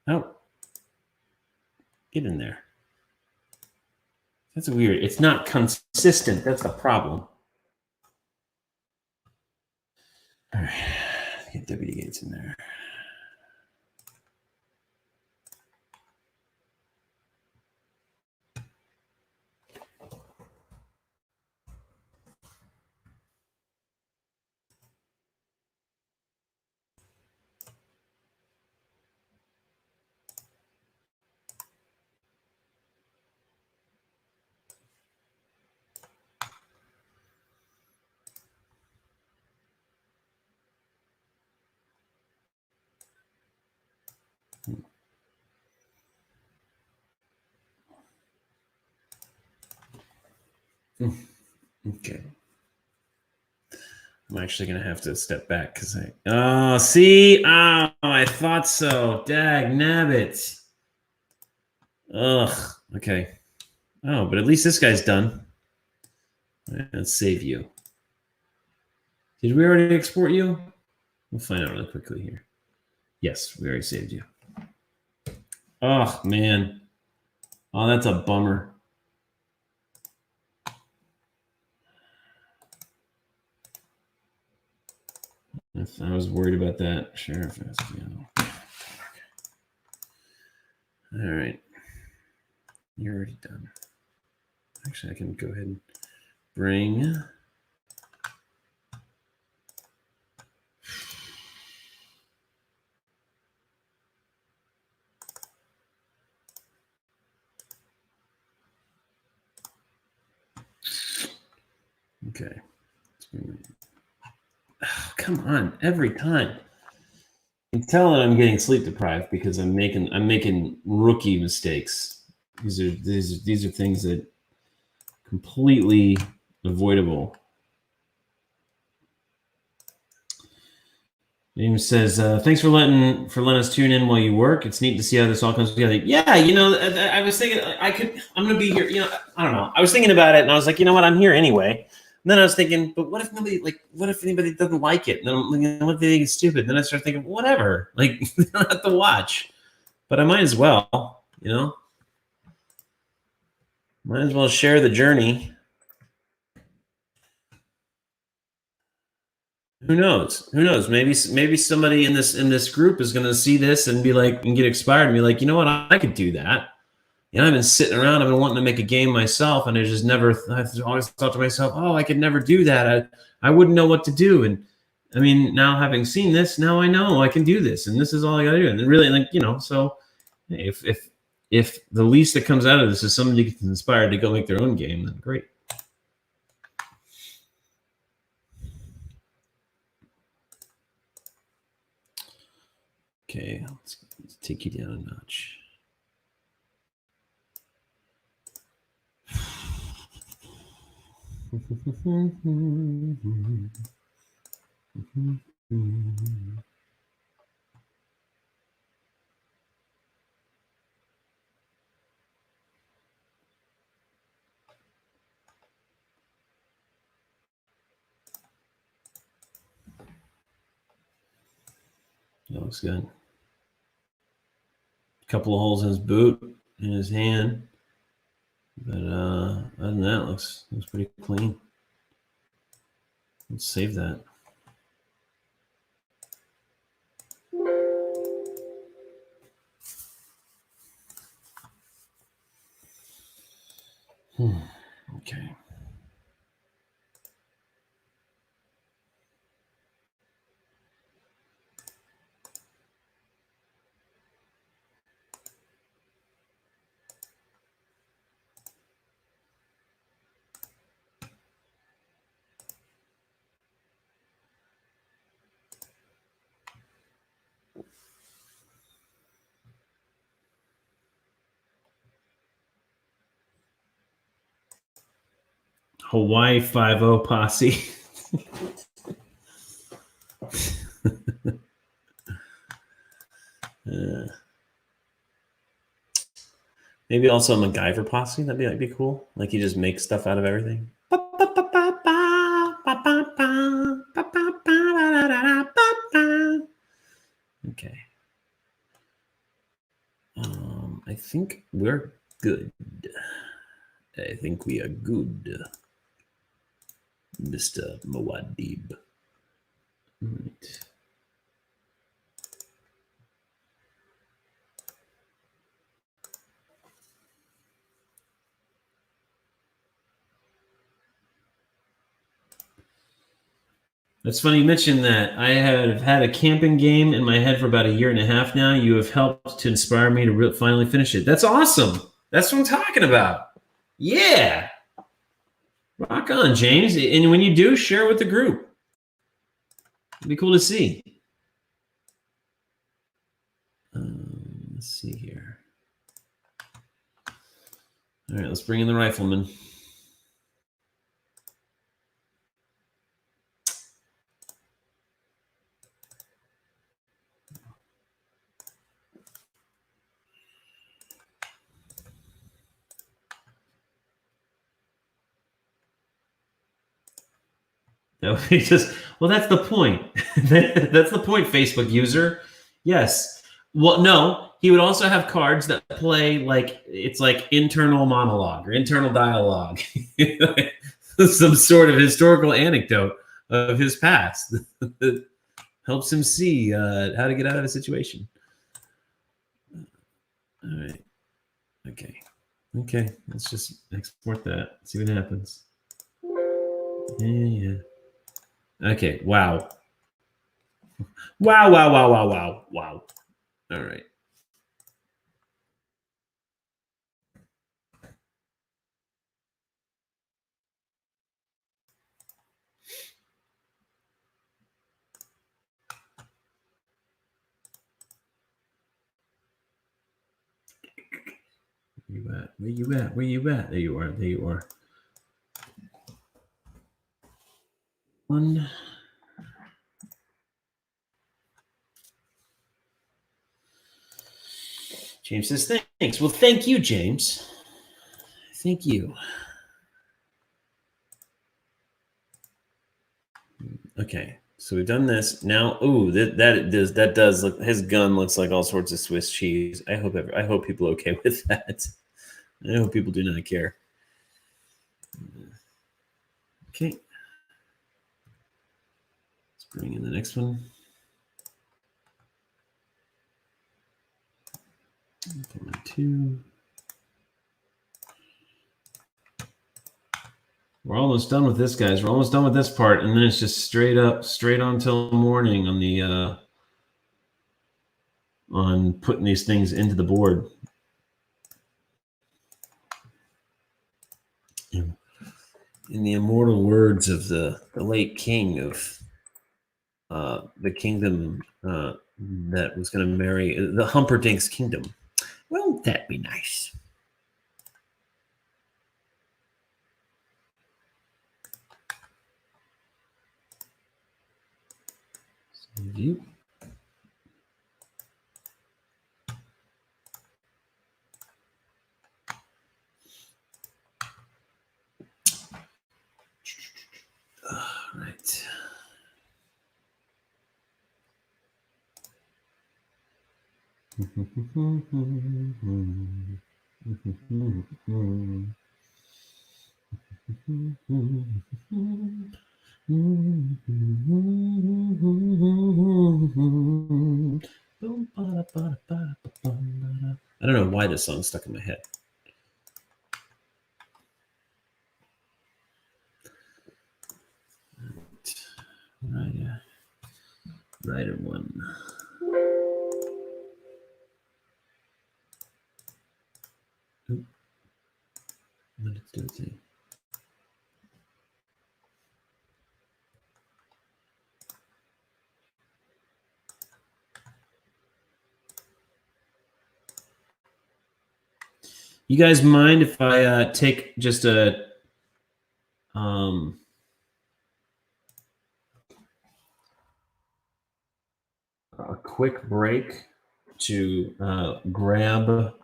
Oh. Get in there. That's weird. It's not consistent. That's the problem. All right. Get Deputy Gates in there. Okay. I'm actually going to have to step back because I thought so. Dag nabbit. Ugh. Okay. Oh, but at least this guy's done. Right, let's save you. Did we already export you? We'll find out really quickly here. Yes, we already saved you. Oh, man. Oh, that's a bummer. I was worried about that. Sheriff. All right. You're already done. Actually, I can go ahead and bring. Okay. Oh, come on, every time. You can tell that I'm getting sleep deprived because I'm making rookie mistakes. These are things that completely avoidable. James says, "Thanks for letting us tune in while you work. It's neat to see how this all comes together." Yeah, I was thinking I'm going to be here. I don't know. I was thinking about it, and I was like, you know what? I'm here anyway. And then I was thinking, but what if anybody doesn't like it? And then what if they think it's stupid? And then I started thinking, whatever. Like, they don't have to watch, but I might as well. Might as well share the journey. Who knows? Maybe somebody in this group is going to see this and be like, and get inspired and be like, you know what? I could do that. I've been sitting around. I've been wanting to make a game myself, and I've always thought to myself, oh, I could never do that. I wouldn't know what to do. And I mean, now having seen this, now I know I can do this, and this is all I got to do. And really, so if the least that comes out of this is somebody gets inspired to go make their own game, then great. Okay, let's take you down a notch. That looks good. A couple of holes in his boot, in his hand. But other than that, it looks pretty clean. Let's save that. Okay. Hawaii 5-0 posse. Maybe also a MacGyver posse. That'd be cool. Like he just makes stuff out of everything. Okay. I think we're good. I think we are good, Mr. Muad'Dib. All right. That's funny you mentioned that. I have had a camping game in my head for about 1.5 years now. You have helped to inspire me to finally finish it. That's awesome. That's what I'm talking about. Yeah. Rock on, James. And when you do, share with the group. It'd be cool to see. Let's see here. All right, let's bring in the rifleman. Well, that's the point. That's the point, Facebook user. Yes. Well, no, he would also have cards that play like it's like internal monologue or internal dialogue, some sort of historical anecdote of his past that helps him see how to get out of a situation. All right. Okay. Let's just export that. See what happens. Yeah. Okay. Wow. Wow. All right. Where you at? There you are. One. James says thanks. Well, thank you, James. Thank you. Okay, so we've done this. Now, ooh, that does look. His gun looks like all sorts of Swiss cheese. I hope people are okay with that. I hope people do not care. Okay. Let's bring in the next one. Two. We're almost done with this, guys. We're almost done with this part, and then it's just straight on till morning on the on putting these things into the board. In the immortal words of the late king of the kingdom that was going to marry the Humperdinck's kingdom. Won't that be nice? Save you. All right. I don't know why this song's stuck in my head. Right at one. Let's do it. See. You guys mind if I take just a A quick break to grab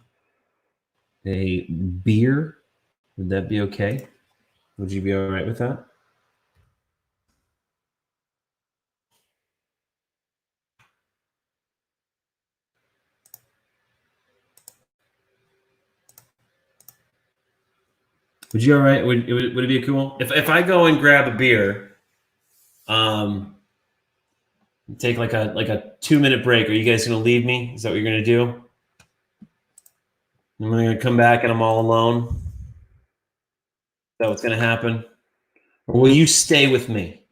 a beer. Would that be okay? Would you be all right with that? Would you all right? Would it be cool if I go and grab a beer? Take like a 2-minute break. Are you guys going to leave me? Is that what you're going to do? I'm going to come back and I'm all alone. Is that what's going to happen? Or will you stay with me?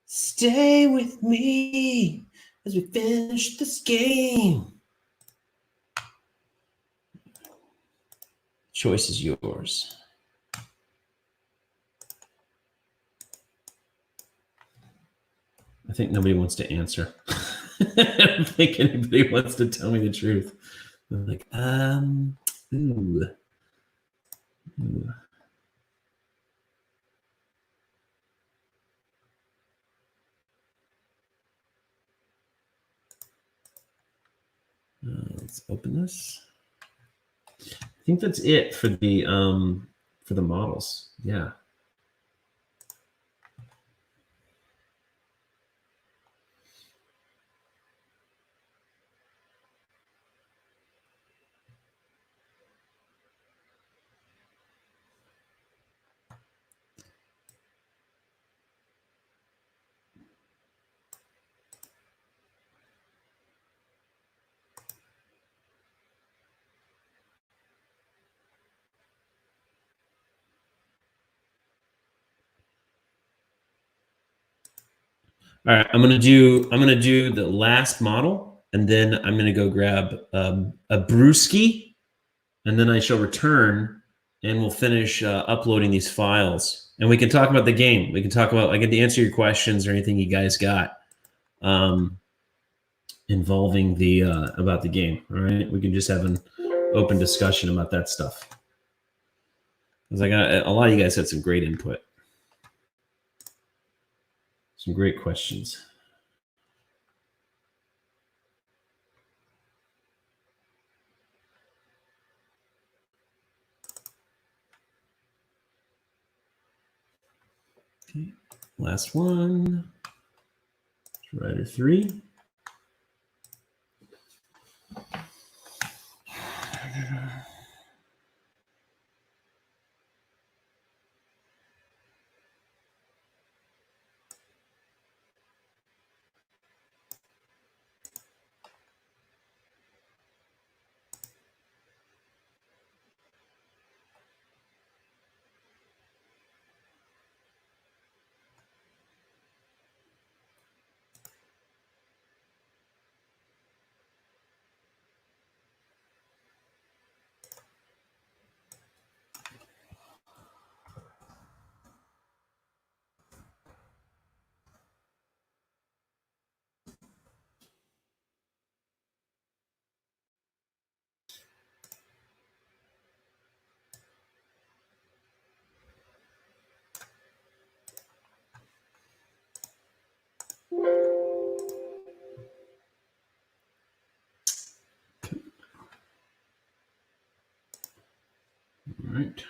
Stay with me as we finish this game. Choice is yours. I think nobody wants to answer. I don't think anybody wants to tell me the truth. They're like, ooh. Let's open this. I think that's it for the models. Yeah. All right, I'm gonna do the last model, and then I'm gonna go grab a brewski, and then I shall return, and we'll finish uploading these files, and we can talk about the game. We can talk about I get to answer your questions or anything you guys got involving the about the game. All right, we can just have an open discussion about that stuff because I got a lot of you guys had some great input. Some great questions. Okay, last one. Rider 3. All right.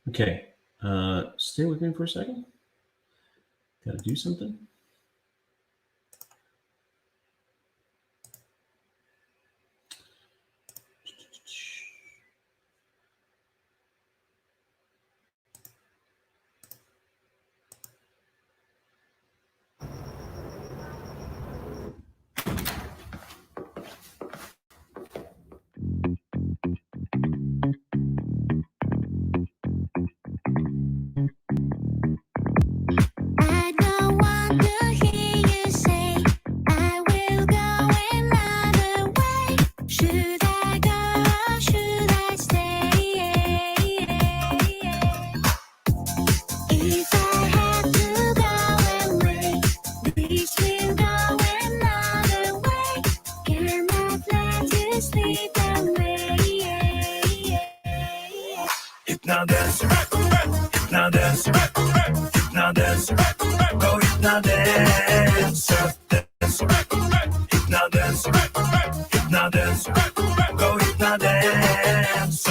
Okay. Stay with me for a second. Got to do something. I don't want to now dance, now dance, now dance, go now dance, dance, now dance, now dance, go now dance.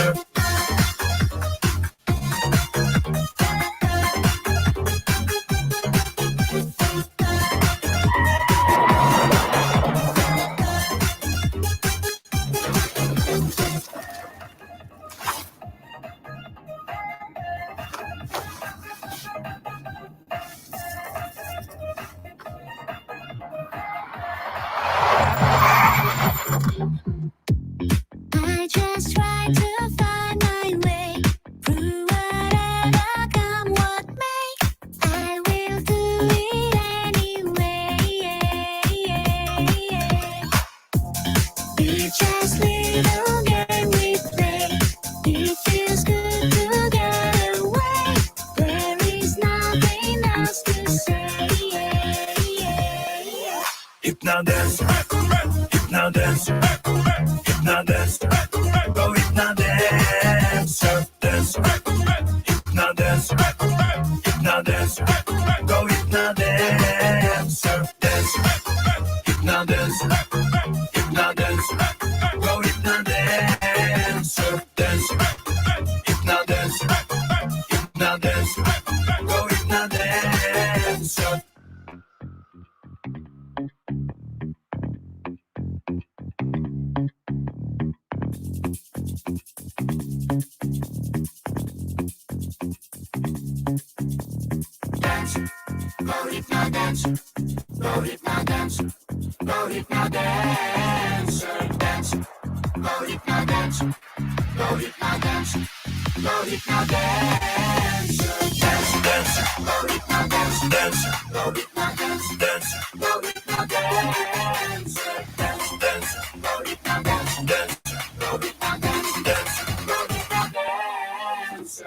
I just try to find my way through whatever come what may. I will do it anyway. It's just little game we play. It feels good to get away. There is nothing else to say. Hip now dance, now dance, now dance, go hip now dance, dance, now dance, now dance, go hip now dance, dance, now dance, now dance, go hip now dance, dance, now dance, now dance, go hip now dance. Dance, go hip now dance, go hip now dance, go hip now dance, dance, go hip now dance, go hip now dance, go hip now dance, dance, dance, go hip now dance, dance, go hip now dance, dance, go hip now dance, dance, dance, go hip now dance, dance, go hip now dance, dance, go hip now dance.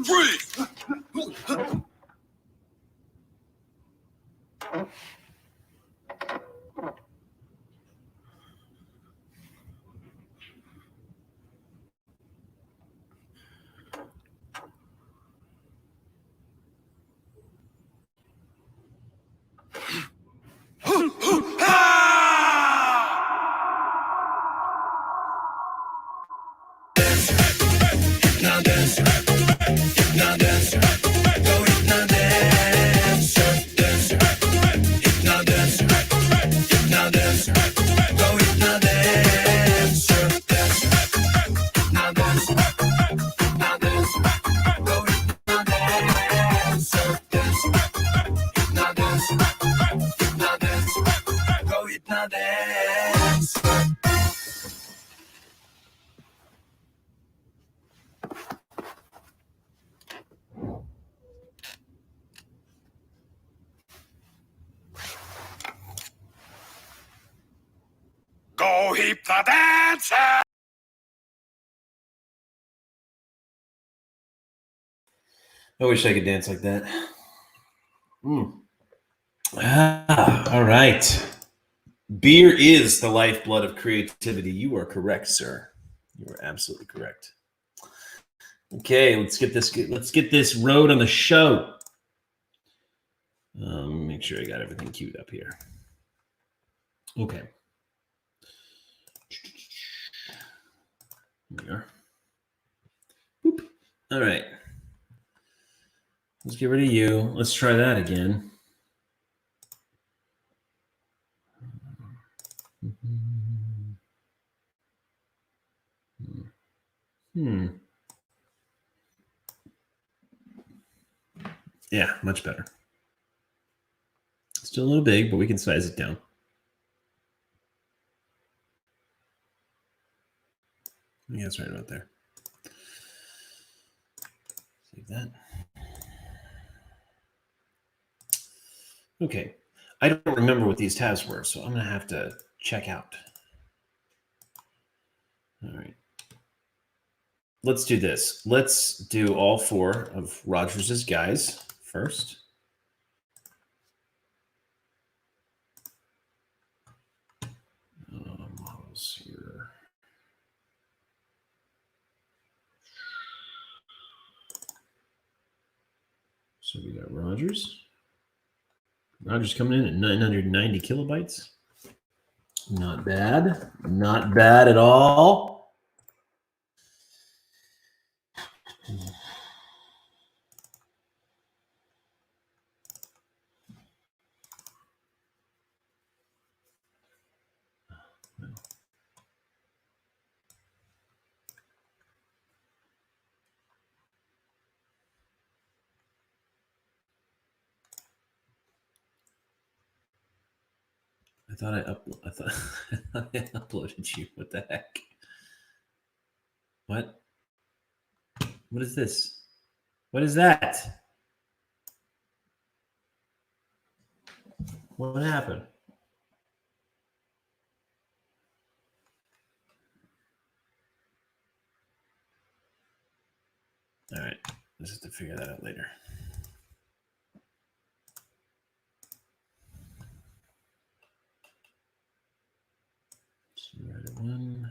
Freeze! Now dance, now dance, go hip now dance, dance, now dance, now dance, go hip now dance, dance, now dance, now dance, go hip now dance, dance, now dance, now dance, go hip now dance. Go hip the dancer! I wish I could dance like that. All right. Beer is the lifeblood of creativity. You are correct, sir. You are absolutely correct. Okay, let's get this road on the show. Make sure I got everything queued up here. Okay. Here we are. Boop. All right. Let's get rid of you. Let's try that again. Yeah, much better. Still a little big, but we can size it down. Yeah, that's right about there. Save that. Okay. I don't remember what these tabs were, so I'm going to have to check out. All right. Let's do this. Let's do all 4 of Rogers's guys first. Models here. So we got Rogers. Rogers coming in at 990 kilobytes. Not bad. Not bad at all. I thought I uploaded you. What the heck? What? What is this? What is that? What happened? All right. Let's have to figure that out later. Right one.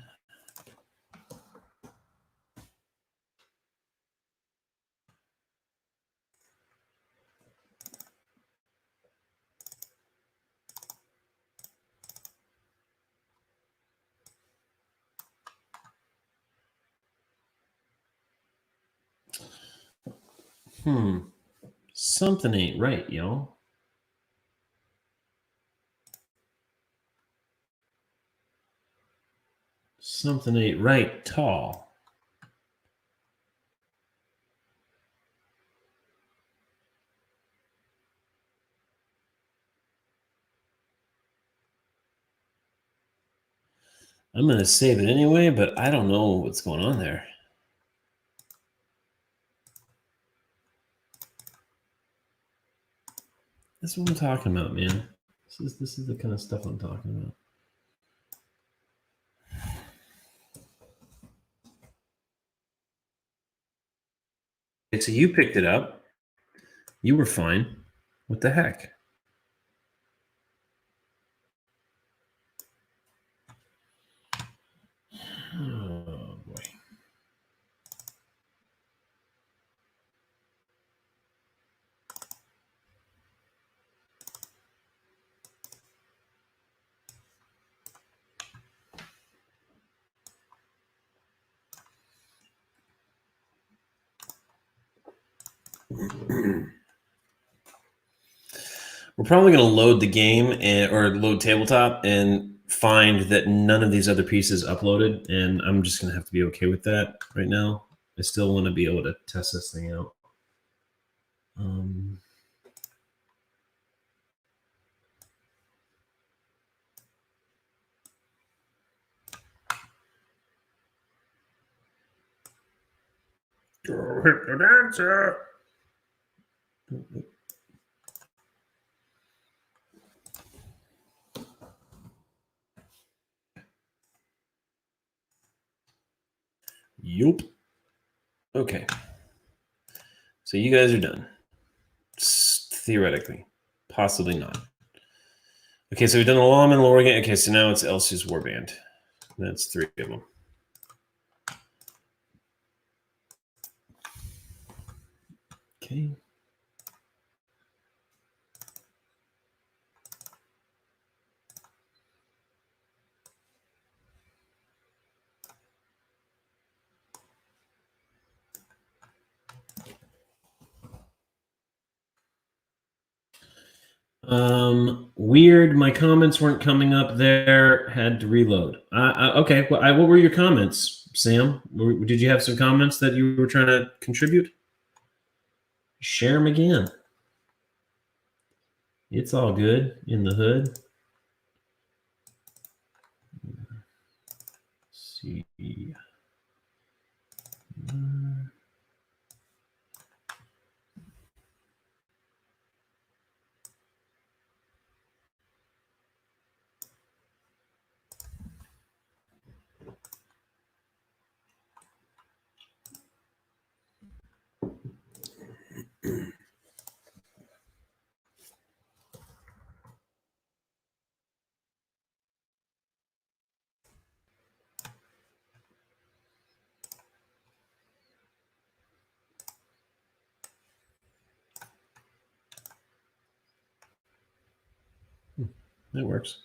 Something ain't right, y'all. Something ain't right, tall. I'm going to save it anyway, but I don't know what's going on there. That's what I'm talking about, man. This is the kind of stuff I'm talking about. Okay, so you picked it up. You were fine. What the heck? Oh, boy. We're probably going to load the game or load tabletop and find that none of these other pieces uploaded, and I'm just going to have to be okay with that right now. I still want to be able to test this thing out. Go hit the dancer. Yup. Okay. So you guys are done. Theoretically. Possibly not. Okay, so we've done the Lawman, Lorgan. Okay, so now it's Elsie's Warband. That's 3 of them. Okay. Weird. My comments weren't coming up there. Had to reload. Okay. Well, what were your comments, Sam? Did you have some comments that you were trying to contribute? Share them again. It's all good in the hood. Let's see. That works.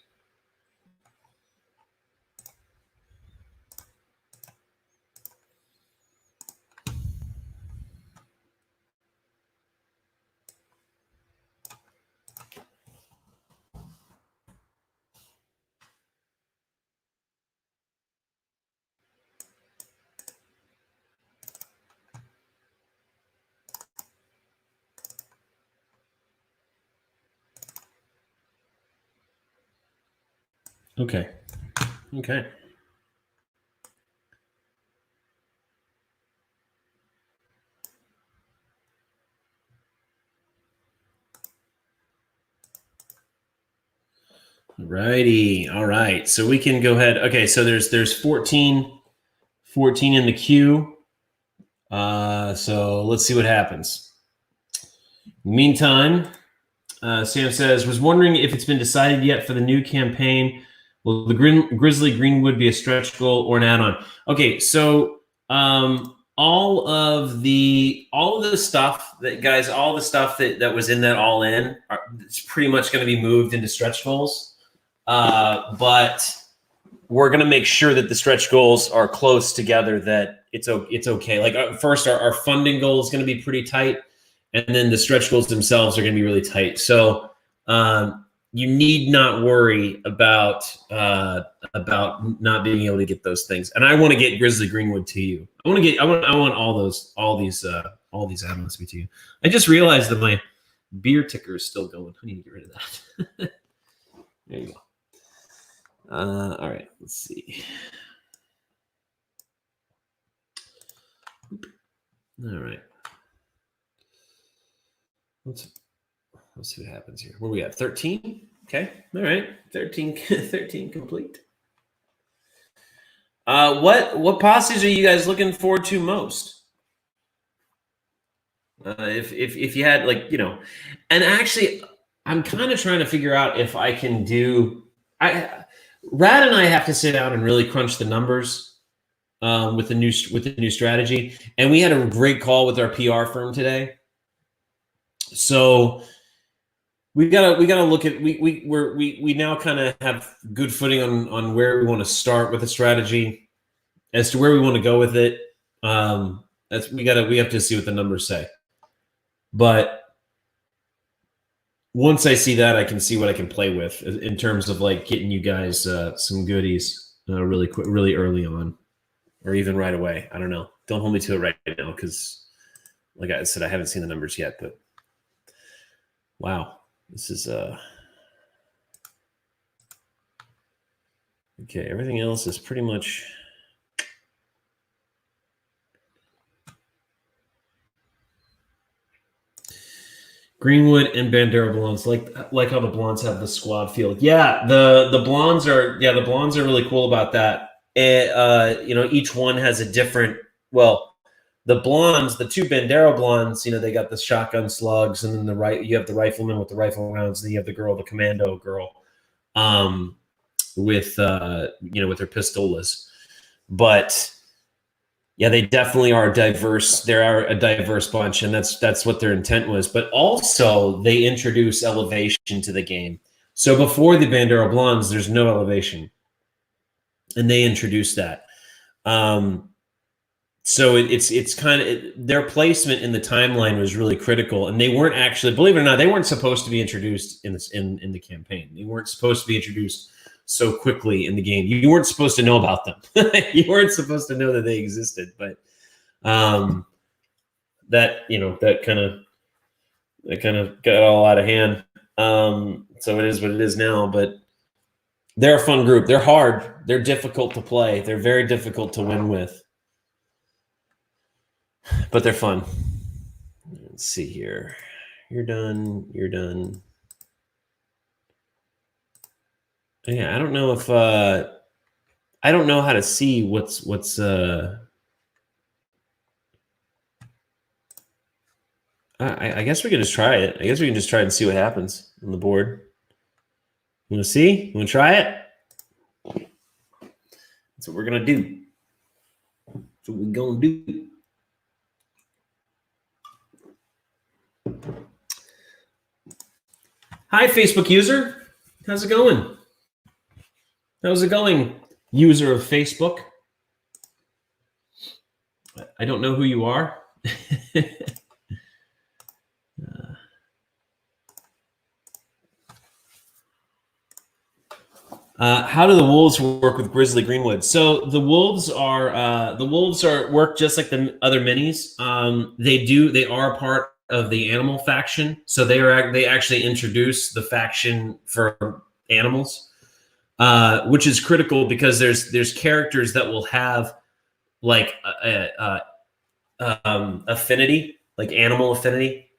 Okay. Okay. Righty. All right. So we can go ahead. Okay. So there's 14 in the queue. So let's see what happens. Meantime, Sam says, was wondering if it's been decided yet for the new campaign. Will the Grizzly Greenwood be a stretch goal or an add-on? Okay, so all of the stuff that was in that all in, it's pretty much going to be moved into stretch goals. But we're going to make sure that the stretch goals are close together, that it's okay. Like first, our funding goal is going to be pretty tight, and then the stretch goals themselves are going to be really tight. So you need not worry about not being able to get those things. And I want to get Grizzly Greenwood to you. I want all these add-ons to be to you. I just realized that my beer ticker is still going. I need to get rid of that. There you go. All right, let's see. All right. Let's see what happens here. Where we at? 13? Okay. All right. 13 complete. What posses are you guys looking forward to most? If you had, like, you know, and actually I'm kind of trying to figure out if I can do Rad and I have to sit down and really crunch the numbers with the new strategy. And we had a great call with our PR firm today. So we gotta look at we now kind of have good footing on where we want to start with the strategy, as to where we want to go with it. We have to see what the numbers say. But once I see that, I can see what I can play with in terms of like getting you guys some goodies really quick, really early on, or even right away. I don't know. Don't hold me to it right now, because, like I said, I haven't seen the numbers yet. But wow, this is okay. Everything else is pretty much. Greenwood and Bandera blondes, like how the blondes have the squad feel. Yeah, the blondes are really cool about that. Each one has a different. Well, the blondes, the two Bandera blondes, they got the shotgun slugs, and then you have the rifleman with the rifle rounds, and then you have the girl, the commando girl, with her pistolas. But yeah, they definitely are diverse. They are a diverse bunch, and that's what their intent was. But also, they introduce elevation to the game. So before the Bandera Blondes, there's no elevation, and they introduced that. So it's kind of their placement in the timeline was really critical, and they weren't actually, believe it or not, they weren't supposed to be introduced in the campaign. They weren't supposed to be introduced so quickly in the game. You weren't supposed to know about them. You weren't supposed to know that they existed, but that kind of got all out of hand. So it is what it is now, but they're a fun group. They're hard. They're difficult to play. They're very difficult to win with, but they're fun. Let's see here. You're done. Yeah, I don't know if I don't know how to see what's I guess we can just try it. I guess we can just try and see what happens on the board. You want to see? You want to try it? That's what we're gonna do. That's what we're gonna do. Hi, Facebook user. How's it going? How's it going, user of Facebook? I don't know who you are. How do the wolves work with Grizzly Greenwood? So the wolves are work just like the other minis. They are part of the animal faction, so they actually introduce the faction for animals, which is critical because there's characters that will have like affinity, like animal affinity,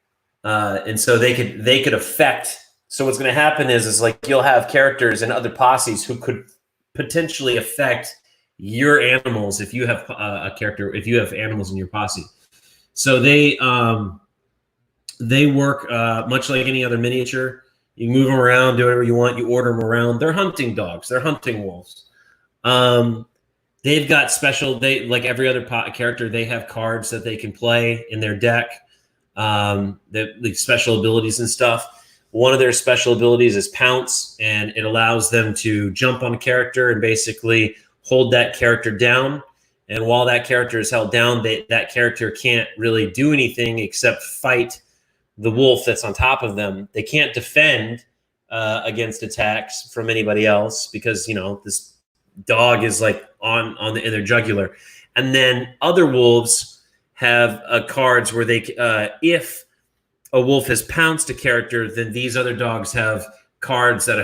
and so they could affect. So what's going to happen is like you'll have characters and other posses who could potentially affect your animals if you have if you have animals in your posse. So they work much like any other miniature. You move them around, do whatever you want. You order them around. They're hunting dogs. They're hunting wolves. They've got special. They like every other character. They have cards that they can play in their deck. The special abilities and stuff. One of their special abilities is Pounce, and it allows them to jump on a character and basically hold that character down. And while that character is held down, that character can't really do anything except fight the wolf that's on top of them. They can't defend against attacks from anybody else because, you know, this dog is like in their jugular. And then other wolves have cards where they, if a wolf has pounced a character, then these other dogs have cards that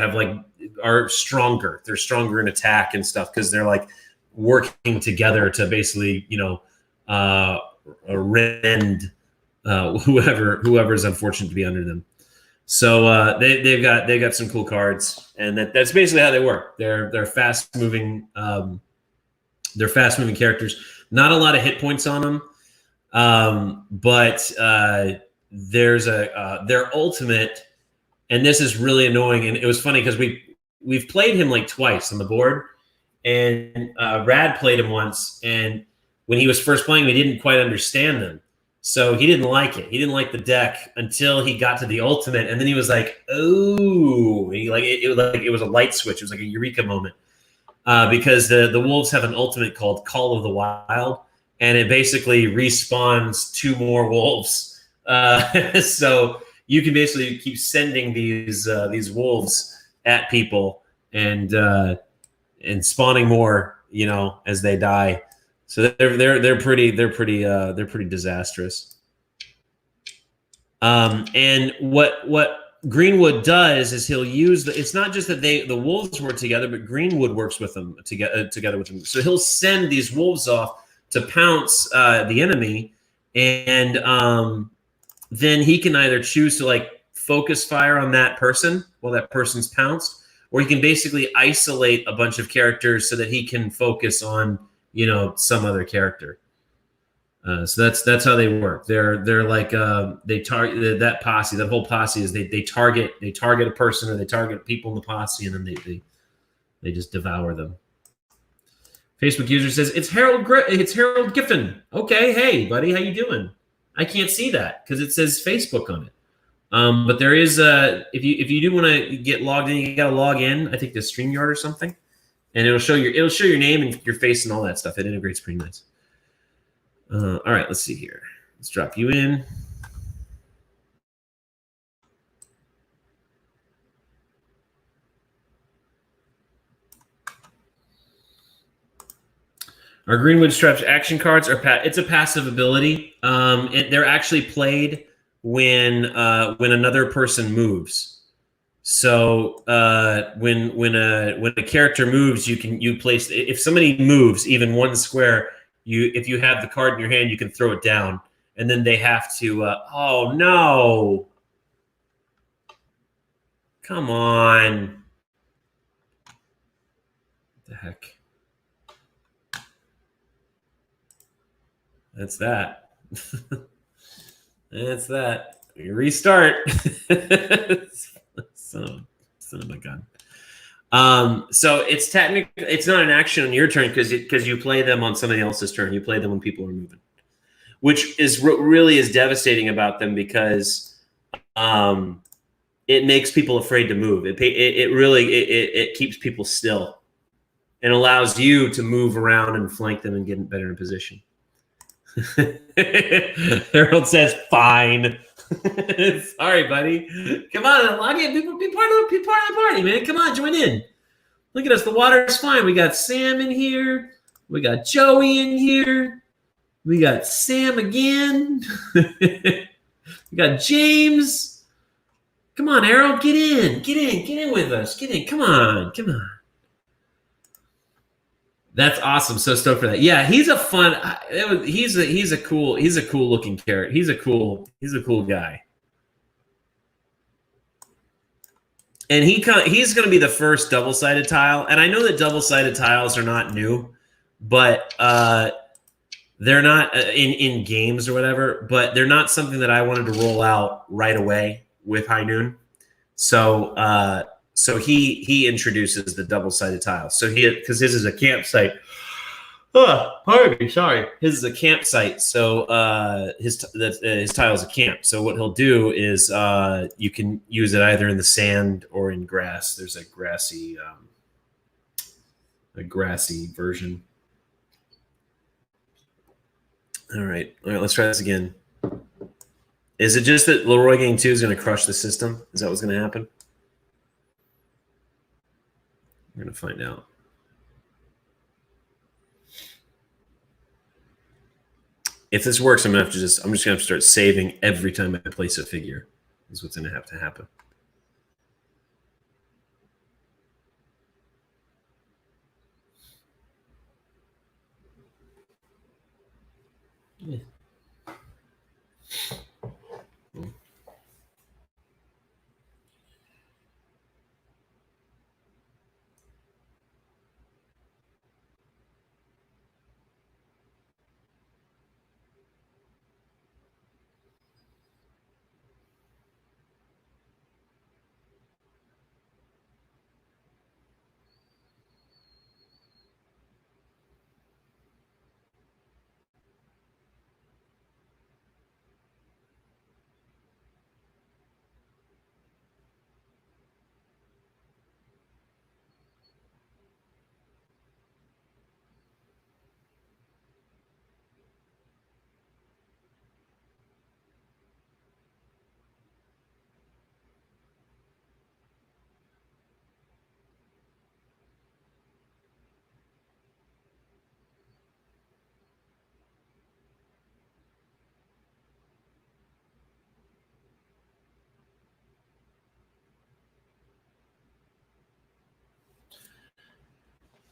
are stronger. They're stronger in attack and stuff because they're like working together to basically, you know, rend whoever's unfortunate to be under them. So they've got some cool cards, and that's basically how they work. They're fast moving. They're fast moving characters. Not a lot of hit points on them, but there's their ultimate, and this is really annoying. And it was funny because we've played him like twice on the board, and Rad played him once, and when he was first playing, we didn't quite understand them. So he didn't like it. He didn't like the deck until he got to the ultimate, and then he was like, "Oh!" It was a light switch. It was like a eureka moment because the wolves have an ultimate called Call of the Wild, and it basically respawns 2 more wolves. So you can basically keep sending these wolves at people and spawning more, you know, as they die. So they're pretty disastrous. And what Greenwood does is he'll use it's not just that the wolves work together, but Greenwood works with them together with them. So he'll send these wolves off to pounce the enemy, and then he can either choose to like focus fire on that person while that person's pounced, or he can basically isolate a bunch of characters so that he can focus on, you know, some other character. So that's how they work. They're like they target that posse. That whole posse is they target a person, or they target people in the posse, and then they just devour them. Facebook user says it's Harold Giffen. Okay, hey buddy, how you doing? I can't see that because it says Facebook on it. But there is if you do want to get logged in, you got to log in. I think the StreamYard or something, and it'll show your name and your face and all that stuff. It integrates pretty nice. All right, let's see here. Let's drop you in. Our Greenwood Straps action cards it's a passive ability. They're actually played when another person moves. So when a character moves, you place, if somebody moves even 1 square, if you have the card in your hand, you can throw it down, and then they have to. Oh no! Come on! What the heck? That's that. That's that. You restart. Son of a gun. So it's technically, it's not an action on your turn because you play them on somebody else's turn. You play them when people are moving, which is really is devastating about them because if it makes people afraid to move. It really it keeps people still and allows you to move around and flank them and get better in position. Harold says, "Fine." Sorry, buddy. Come on, log in. Be part of the party, man. Come on, join in. Look at us. The water's fine. We got Sam in here. We got Joey in here. We got Sam again. We got James. Come on, Harold. Get in. Get in with us. Get in. Come on. That's awesome. So stoked for that. Yeah, he's a fun. He's a cool looking character. He's a cool guy. And he's going to be the first double-sided tile. And I know that double-sided tiles are not new, but they're not in games or whatever. But they're not something that I wanted to roll out right away with High Noon. So he introduces the double-sided tile. So because his is a campsite. Oh, pardon me, sorry. His is a campsite, so his tile is a camp. So what he'll do is you can use it either in the sand or in grass. There's a grassy version. All right, let's try this again. Is it just that Leroy Gang 2 is going to crush the system? Is that what's going to happen? We're going to find out. If this works, I'm just going to have to start saving every time I place a figure. Is what's going to have to happen. Yeah.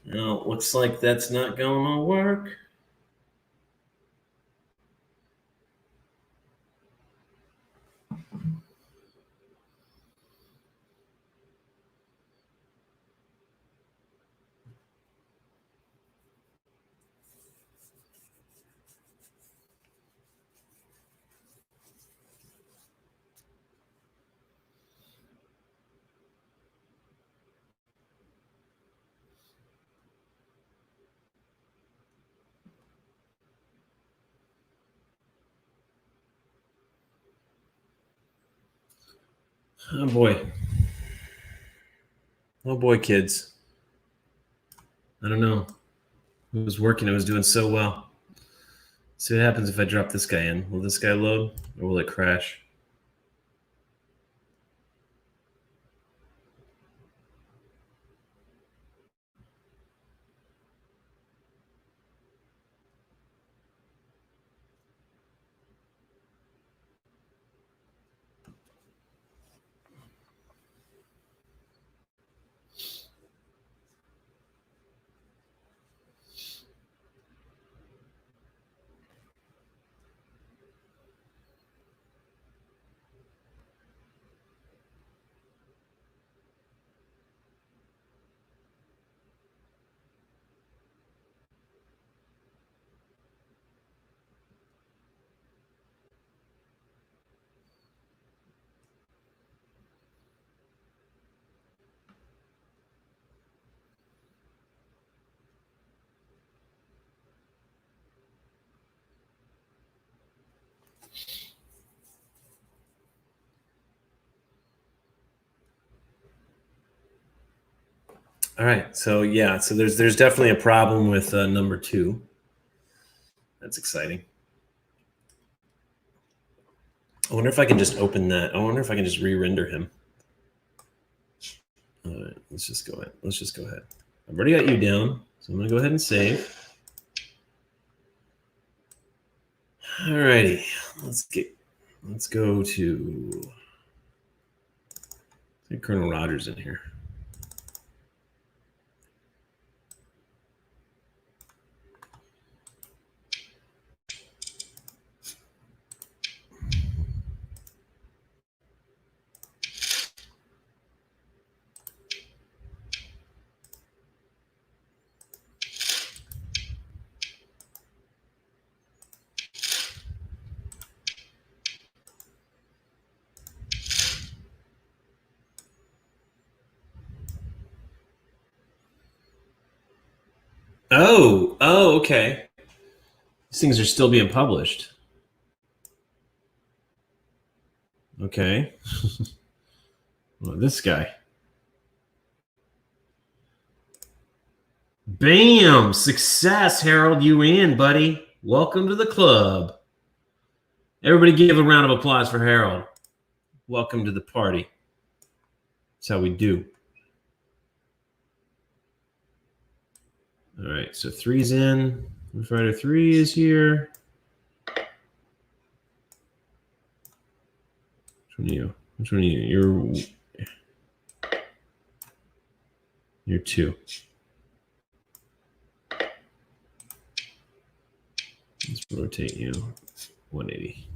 No, looks like that's not going to work. Oh boy. Oh boy, kids. I don't know. It was working. It was doing so well. See what happens if I drop this guy in. Will this guy load or will it crash? All right. So yeah. So there's definitely a problem with number 2. That's exciting. I wonder if I can just open that. I wonder if I can just re-render him. All right. Let's just go ahead. I've already got you down, so I'm gonna go ahead and save. All righty. Let's go to get Colonel Rogers in here. Oh, okay. These things are still being published. Okay. Well, this guy. Bam! Success, Harold. You in, buddy. Welcome to the club. Everybody give a round of applause for Harold. Welcome to the party. That's how we do. All right, so 3's in. Fighter 3 is here. Which one are you? You're 2. Let's rotate you 180.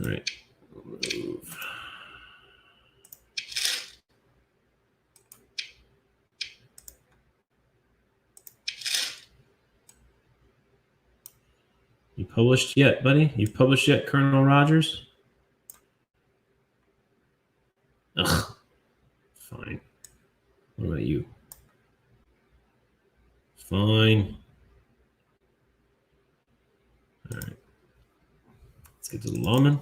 All right. Move. You published yet, buddy? You published yet, Colonel Rogers? Ugh. Fine. What about you? Fine. All right. Let's get to the lawman.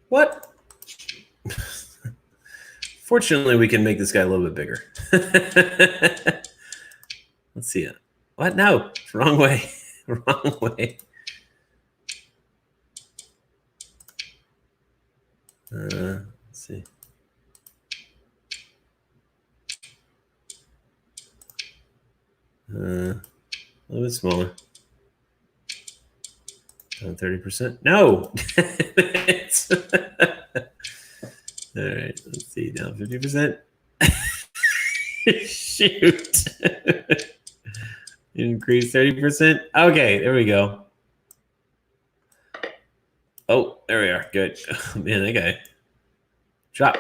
What? Fortunately, we can make this guy a little bit bigger. Let's see it. What? No, wrong way. Wrong way. Let's see. A little bit smaller. Down 30%. No. All right. Let's see. Down 50%. Shoot. Increase 30%. Okay. There we go. Oh, there we are. Good. Oh, man, that guy. Drop.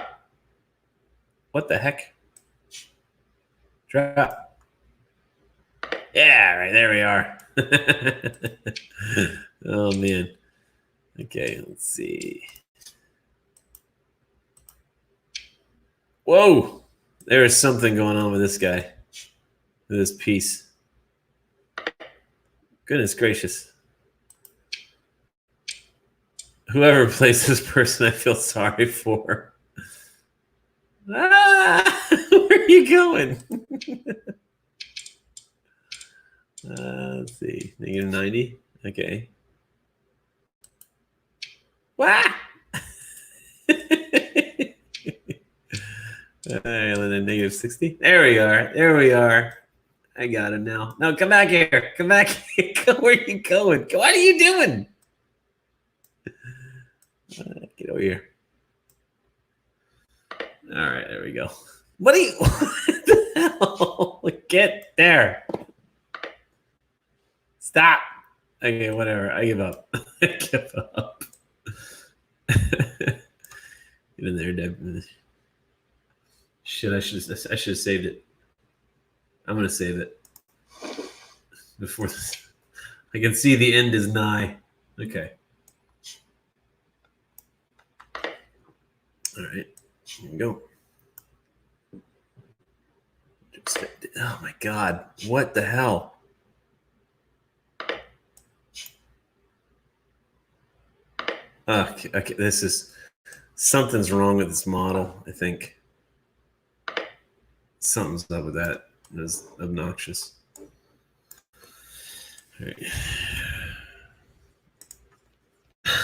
What the heck? Drop. Yeah, right there we are. Oh man. Okay, let's see. Whoa, there is something going on with this guy, with this piece. Goodness gracious. Whoever plays this person, I feel sorry for. Ah, where are you going? Let's see, -90. Okay. Wah! All right, and then -60. There we are. There we are. I got him now. No, come back here. Come back here. Where are you going? What are you doing? Get over here. All right, there we go. What are you? What the hell? Get there. Stop. Okay, whatever. I give up. I give up. Get in there, Deb. Shit, I should have saved it. I'm gonna save it. before this. I can see the end is nigh. Okay. All right. Here we go. Oh my God. What the hell? Okay. This is something's wrong with this model, I think. Something's up with that. It's obnoxious. All right.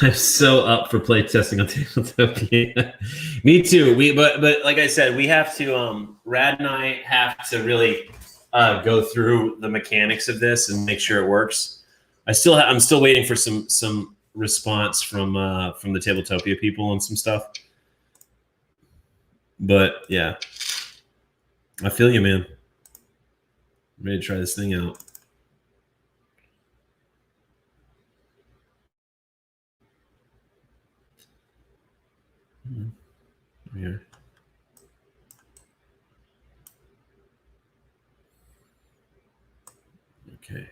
I'm so up for play testing on Tabletopia. Me too. But like I said, we have to Rad and I have to really go through the mechanics of this and make sure it works. I'm still waiting for some response from the Tabletopia people and some stuff. But yeah. I feel you, man. I'm ready to try this thing out. Here. Okay.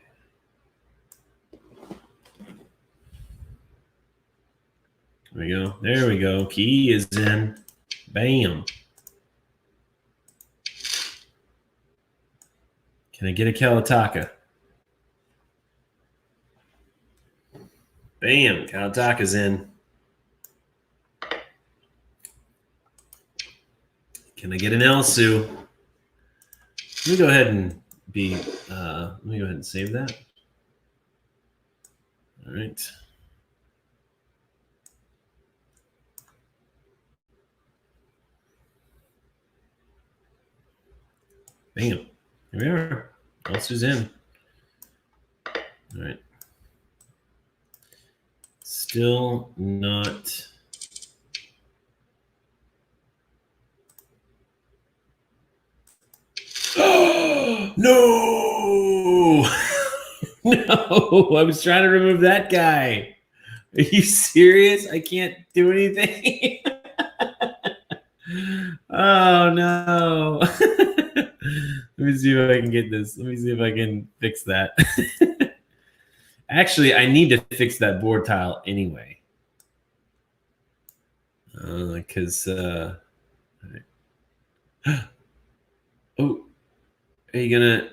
There we go. There we go. Key is in. Bam. Can I get a Kawataka? Bam. Kawataka's in. Can I get an Elsu? Let me go ahead and let me go ahead and save that. All right. Bam. Here we are. Elsu's in. All right. Still not. No! No! I was trying to remove that guy. Are you serious? I can't do anything. Oh no. Let me see if I can get this. Let me see if I can fix that. Actually, I need to fix that board tile anyway. Because right. Oh, are you gonna?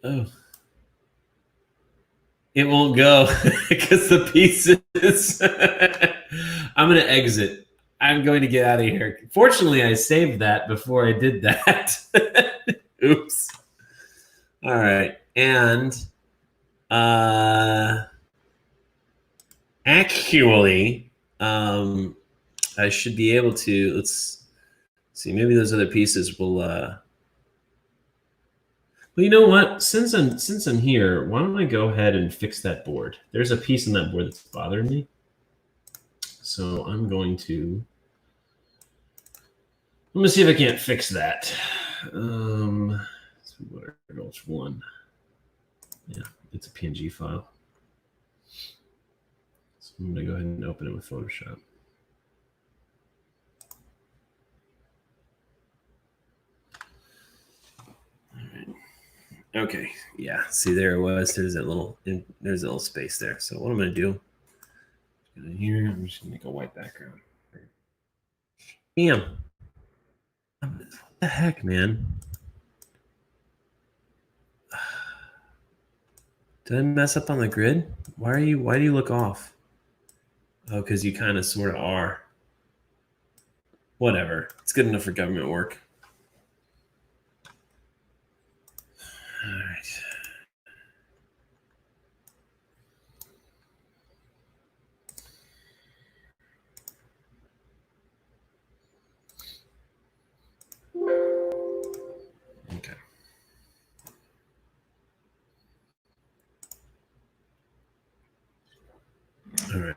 Oh, it won't go because the pieces. I'm gonna exit. I'm going to get out of here. Fortunately, I saved that before I did that. Oops. All right, and actually, I should be able to. Let's see. Maybe those other pieces will. Well, you know what? Since I'm here, why don't I go ahead and fix that board? There's a piece in that board that's bothering me, so I'm going to. Let me see if I can't fix that. Which one? Yeah, it's a PNG file. So I'm going to go ahead and open it with Photoshop. All right. Okay. Yeah. See, there it was. There's a little space there. So what I'm going to do in here, I'm just going to make a white background. Bam. What the heck, man? Did I mess up on the grid? Why do you look off? Oh, because you kind of sort of are. Whatever. It's good enough for government work. All right. Okay. All right.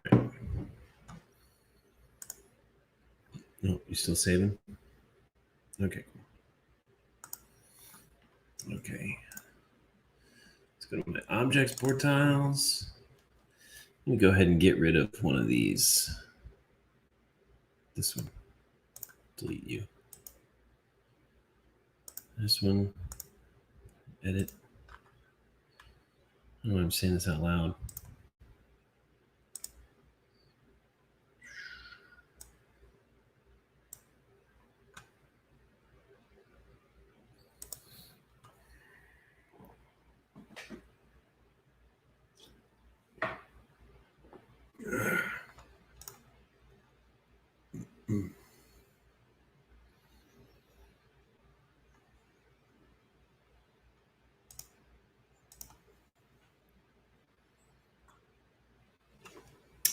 No, you still saving? Okay. Okay. Let's go to my objects board tiles. Let me go ahead and get rid of one of these. This one. Delete you. This one. Edit. don't know why I'm saying this out loud.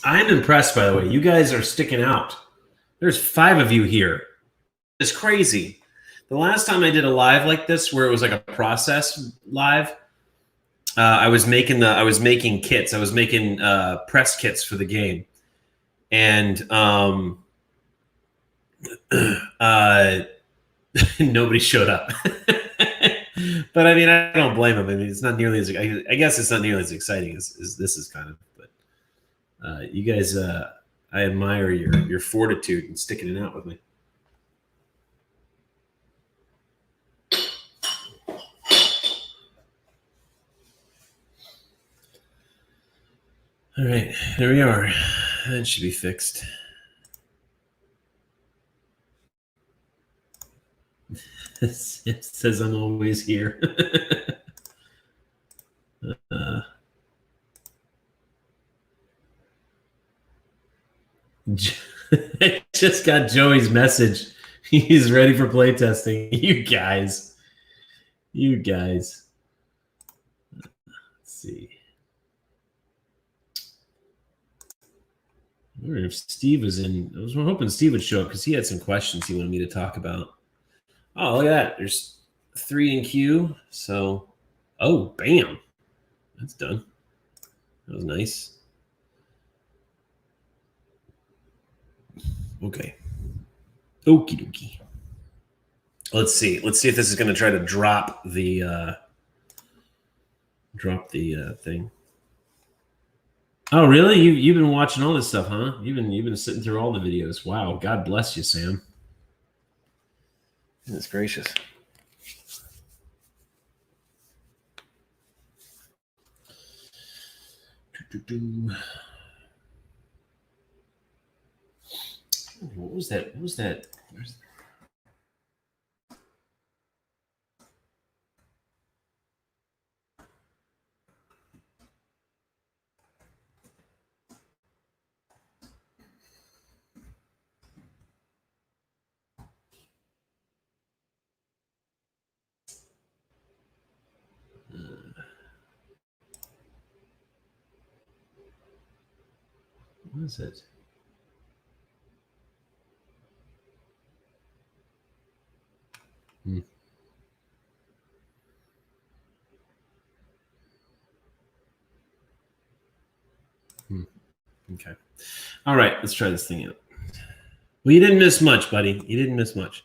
I'm impressed, by the way. You guys are sticking out. There's 5 of you here. It's crazy. The last time I did a live like this, where it was like a process live, I was making kits. I was making press kits for the game, and nobody showed up. But I mean, I don't blame them. I mean, it's not nearly as I guess it's not nearly as exciting as this is kind of. But you guys, I admire your fortitude and sticking it out with me. All right, here we are. That should be fixed. It says I'm always here. I just got Joey's message. He's ready for playtesting. You guys. Let's see. I wonder if Steve was in. I was hoping Steve would show up because he had some questions he wanted me to talk about. Oh, look at that. There's 3 in queue. So, oh, bam. That's done. That was nice. Okay. Okie dokie. Let's see. Let's see if this is going to try to drop the thing. Oh, really? You've been watching all this stuff, huh? You've been sitting through all the videos. Wow. God bless you, Sam. Goodness gracious. What was that? What is it? Okay. All right, let's try this thing out. Well, you didn't miss much, buddy. You didn't miss much.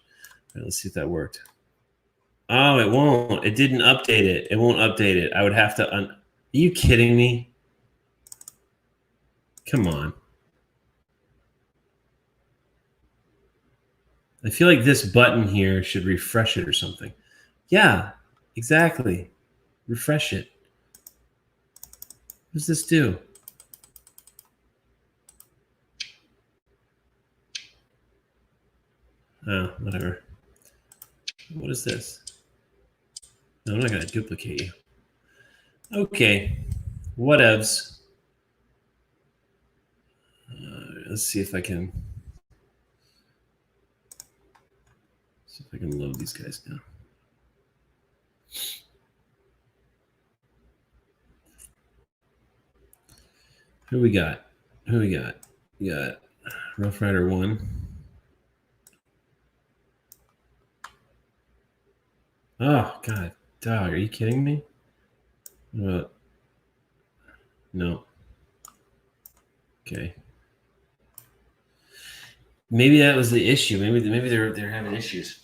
All right, let's see if that worked. Oh, it won't. It didn't update it. It won't update it. I would have to Are you kidding me? Come on. I feel like this button here should refresh it or something. Yeah, exactly. Refresh it. What does this do? Oh, whatever. What is this? No, I'm not going to duplicate you. Okay. Whatevs. Let's see if I can load these guys now. Who we got? We got Rough Rider 1. Oh, God. Dog, are you kidding me? What about... No. Okay. Maybe that was the issue. Maybe they're having issues.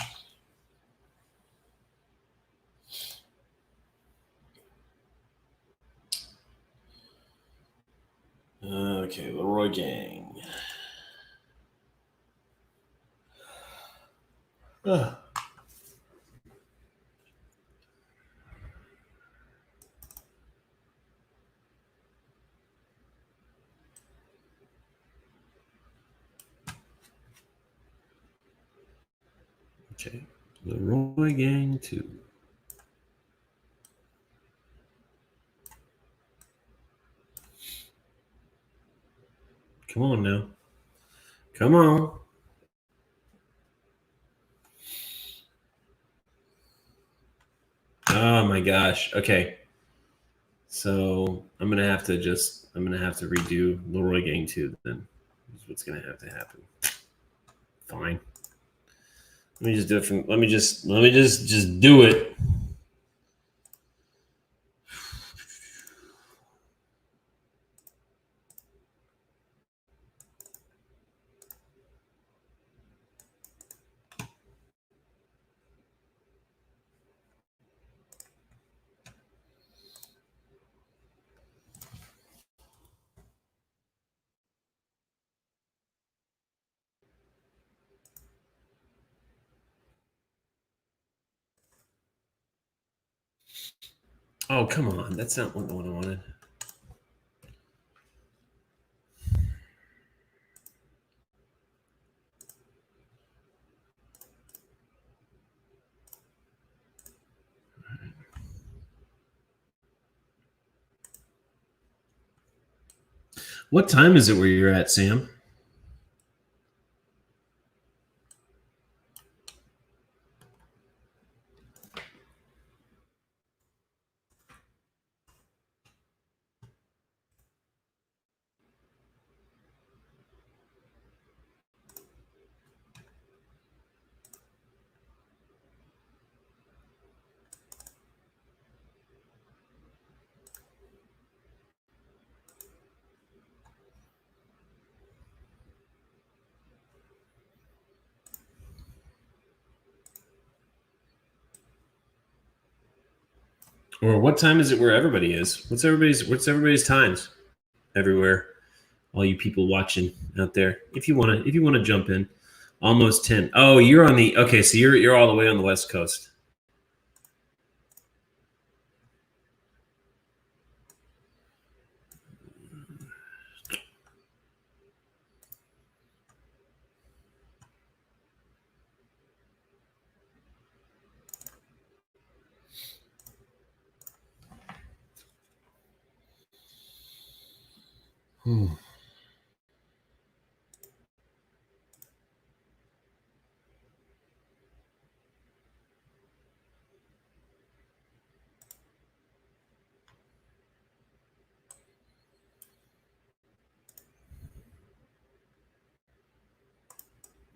Okay, Leroy Gang. Ugh. Okay. Leroy Gang 2. Come on now. Come on. Oh my gosh. Okay. So I'm gonna have to redo Leroy Gang 2 then. That's what's gonna have to happen. Fine. Let me just do it from let me just do it. Oh, come on. That's not what I wanted. What time is it where you're at, Sam? Or what time is it where everybody is? What's everybody's times everywhere? All you people watching out there. If you wanna jump in. Almost 10. Oh, you're on the okay, so you're all the way on the West Coast.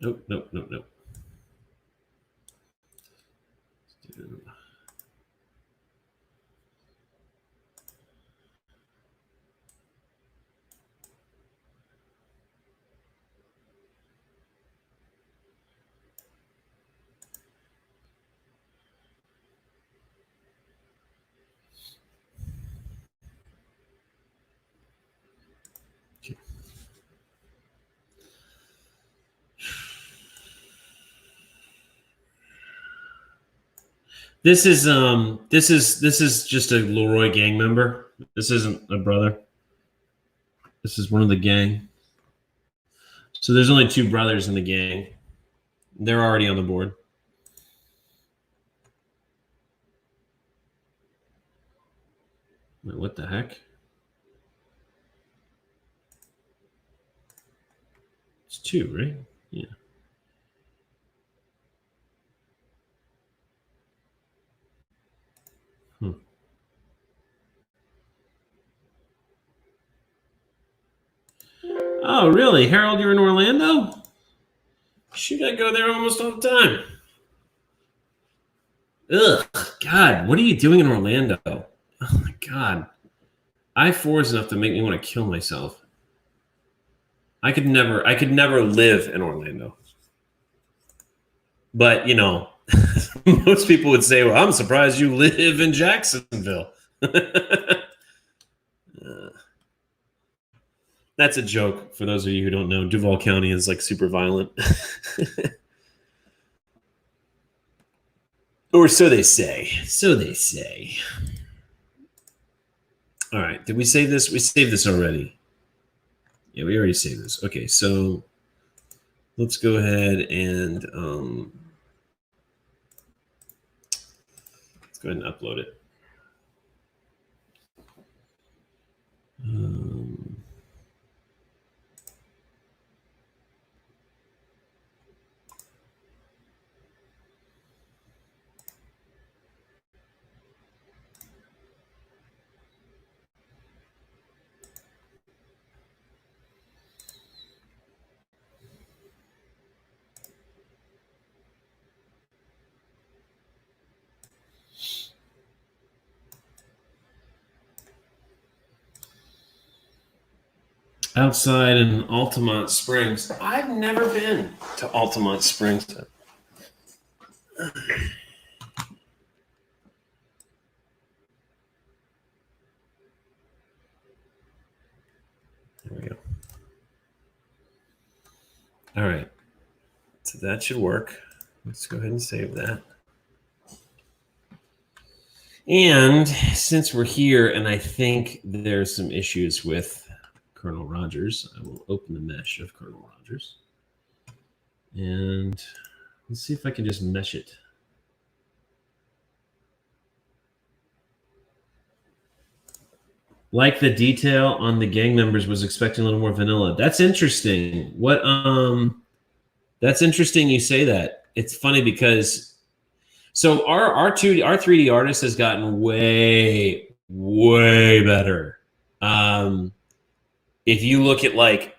Nope. This is just a Leroy gang member. This isn't a brother. This is one of the gang. So there's only 2 brothers in the gang. They're already on the board. Wait, what the heck? It's 2, right? Yeah. Oh, really? Harold, you're in Orlando? Shoot, I go there almost all the time. Ugh, God, what are you doing in Orlando? Oh my God. I-4 is enough to make me want to kill myself. I could never live in Orlando. But, most people would say, well, I'm surprised you live in Jacksonville. That's a joke for those of you who don't know. Duval County is like super violent. Or so they say. So they say. All right. Did we save this? We saved this already. Yeah, we already saved this. Okay, so let's go ahead and Let's go ahead and upload it. Outside in Altamont Springs. I've never been to Altamont Springs. There we go. All right. So that should work. Let's go ahead and save that. And since we're here, and I think there's some issues with Colonel Rogers, I will open the mesh of Colonel Rogers. And let's see if I can just mesh it. Like the detail on the gang members, was expecting a little more vanilla. That's interesting. That's interesting you say that. It's funny because so our 3D artist has gotten way better. If you look at like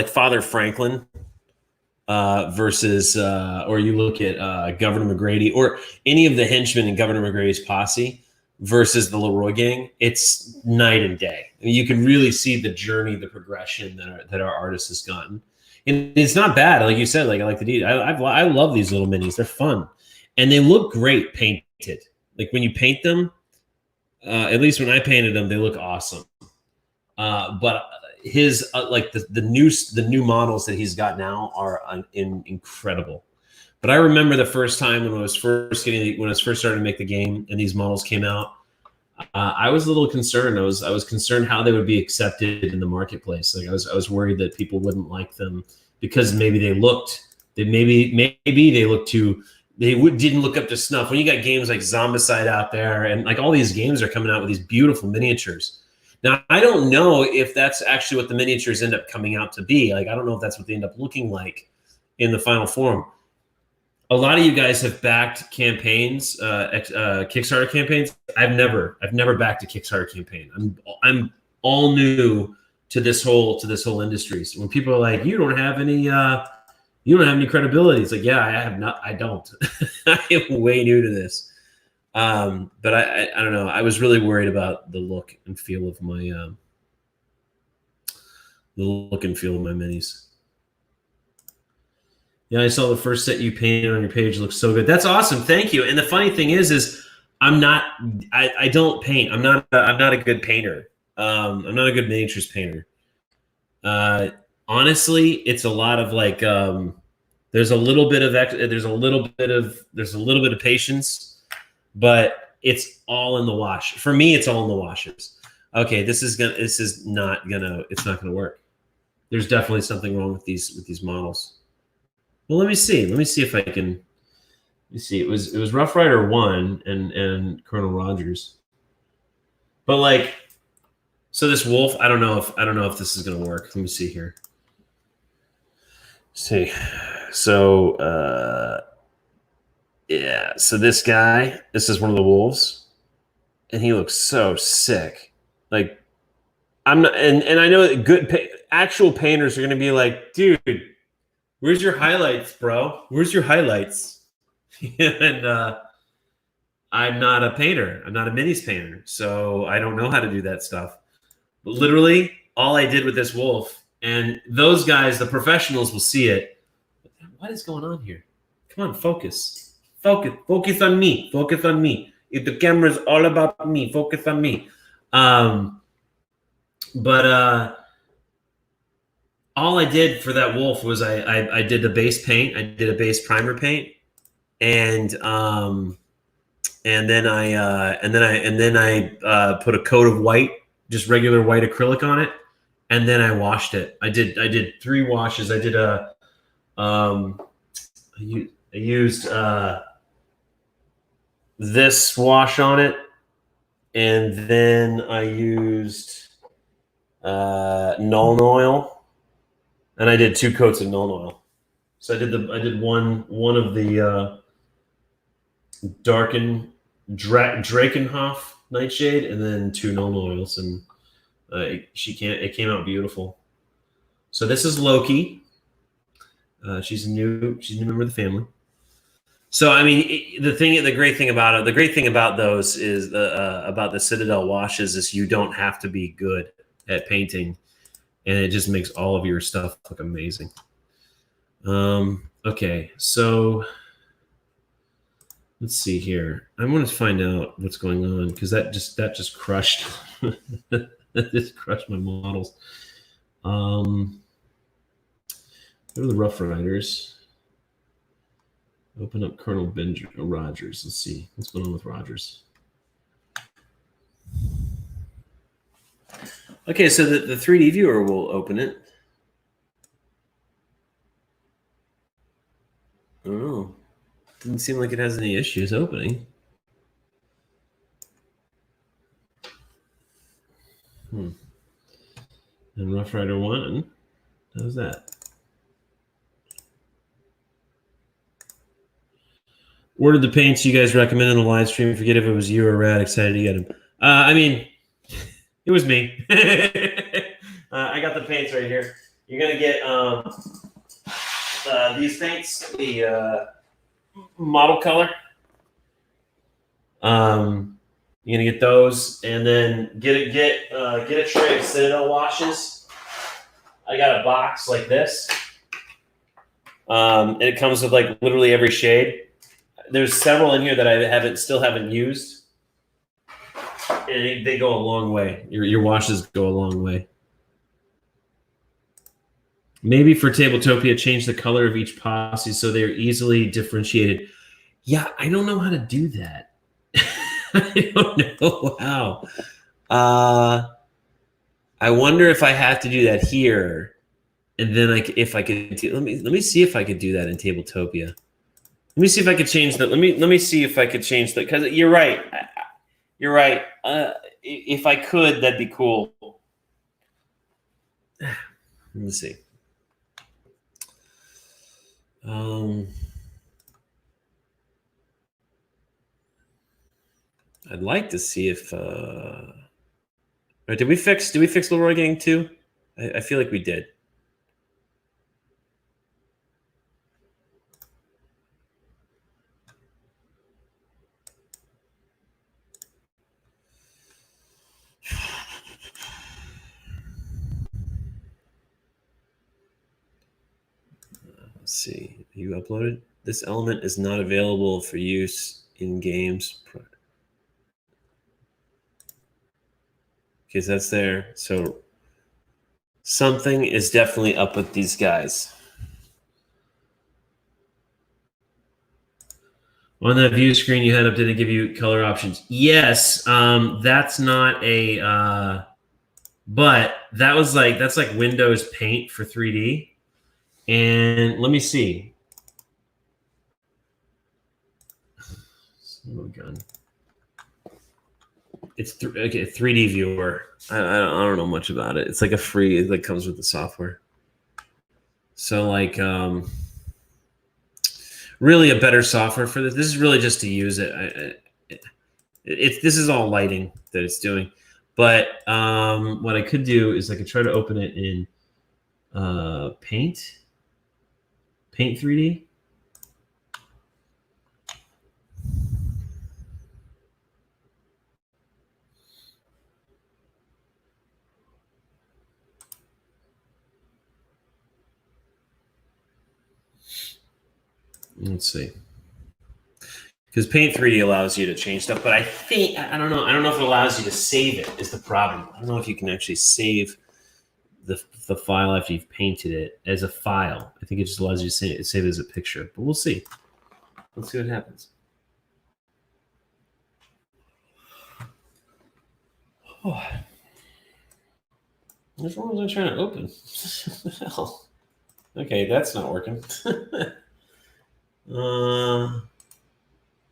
Father Franklin versus or you look at Governor McGrady or any of the henchmen in Governor McGrady's posse versus the Leroy gang, it's night and day. I mean, you can really see the journey, the progression that our artist has gotten. And it's not bad, like you said. Like I like the detail. I love these little minis. They're fun, and they look great painted. Like when you paint them, at least when I painted them, they look awesome. But his like the new models that he's got now are incredible. But I remember the first time when I was first starting to make the game and these models came out, I was a little concerned. I was concerned how they would be accepted in the marketplace. Like I was worried that people wouldn't like them because maybe they didn't look up to snuff. When you got games like Zombicide out there and like all these games are coming out with these beautiful miniatures. Now I don't know if that's actually what the miniatures end up coming out to be. Like I don't know if that's what they end up looking like in the final form. A lot of you guys have backed campaigns, Kickstarter campaigns. I've never backed a Kickstarter campaign. I'm all new to this whole industry. So when people are like, you don't have any credibility, it's like, yeah, I don't. I am way new to this. But I don't know. I was really worried about the look and feel of my minis. Yeah, I saw the first set you painted on your page. It looks so good. That's awesome. Thank you. And the funny thing is I don't paint. I'm not a good painter. I'm not a good miniatures painter. Honestly, it's a lot of like there's a little bit of patience, but it's all in the wash. For me, it's all in the washes. Okay, it's not gonna work. There's definitely something wrong with these models. Well, let me see if I can. Let me see. It was Rough Rider 1 and Colonel Rogers. But like, so this wolf, I don't know if this is gonna work. Let me see here. Let's see. So yeah, so this guy, this is one of the wolves, and he looks so sick. Like I'm not, and I know that actual painters are gonna be like, dude, where's your highlights, bro? Where's your highlights? And I'm not a painter. I'm not a minis painter. So I don't know how to do that stuff. But literally, all I did with this wolf, and those guys, the professionals, will see it. What is going on here? Come on, focus. Focus on me. Focus on me. If the camera is all about me, focus on me. All I did for that wolf was I did the base paint. I did a base primer paint, and then I put a coat of white, just regular white acrylic on it, and then I washed it. I did 3 washes. I used this wash on it, and then I used Nuln Oil, and I did 2 coats of Nuln Oil. So I did one of the darken Drakenhof Nightshade, and then 2 Nuln Oils, and it came out beautiful. So this is Loki. She's a new member of the family. So I mean, the great thing about those is about the Citadel washes is you don't have to be good at painting, and it just makes all of your stuff look amazing. Okay, so let's see here. I want to find out what's going on because that just crushed that just crushed my models. Go to the Rough Riders. Open up Colonel Rogers. Let's see what's going on with Rogers. Okay, so the 3D viewer will open it. I don't know. Doesn't seem like it has any issues opening. And Rough Rider 1. How's that? Ordered the paints you guys recommended in the live stream. Forget if it was you or Rad. Excited to get them. I mean, it was me. I got the paints right here. You're gonna get these paints, the model color. You're gonna get those, and then get a tray of Citadel washes. I got a box like this, and it comes with like literally every shade. There's several in here that I still haven't used, and they go a long way. Your washes go a long way. Maybe for Tabletopia, change the color of each posse so they're easily differentiated. Yeah, I don't know how to do that. I don't know how. I wonder if I have to do that here, and then if I could let me see if I could do that in Tabletopia. Let me see if I could change that. Let me see if I could change that, because you're right. You're right. If I could, that'd be cool. Let me see. I'd like to see if. Did we fix Leroy Gang too? I feel like we did. Let's see. You uploaded? This element is not available for use in games. Okay, so that's there. So something is definitely up with these guys. On that view screen you had up, did it give you color options? Yes. That's not a but that's like Windows Paint for 3D. And let me see. Oh, gun. It's okay. 3D viewer. I don't know much about it. It's like a free. It like comes with the software. So like, really a better software for this. This is really just to use it. This is all lighting that it's doing. But what I could do is I could try to open it in Paint 3D. Let's see. Because Paint 3D allows you to change stuff, but I don't know if it allows you to save it is the problem. I don't know if you can actually save the file after you've painted it as a file. I think it just allows you to save it as a picture, but we'll see. Let's see what happens. Oh. Which one was I trying to open? Hell. Okay, that's not working.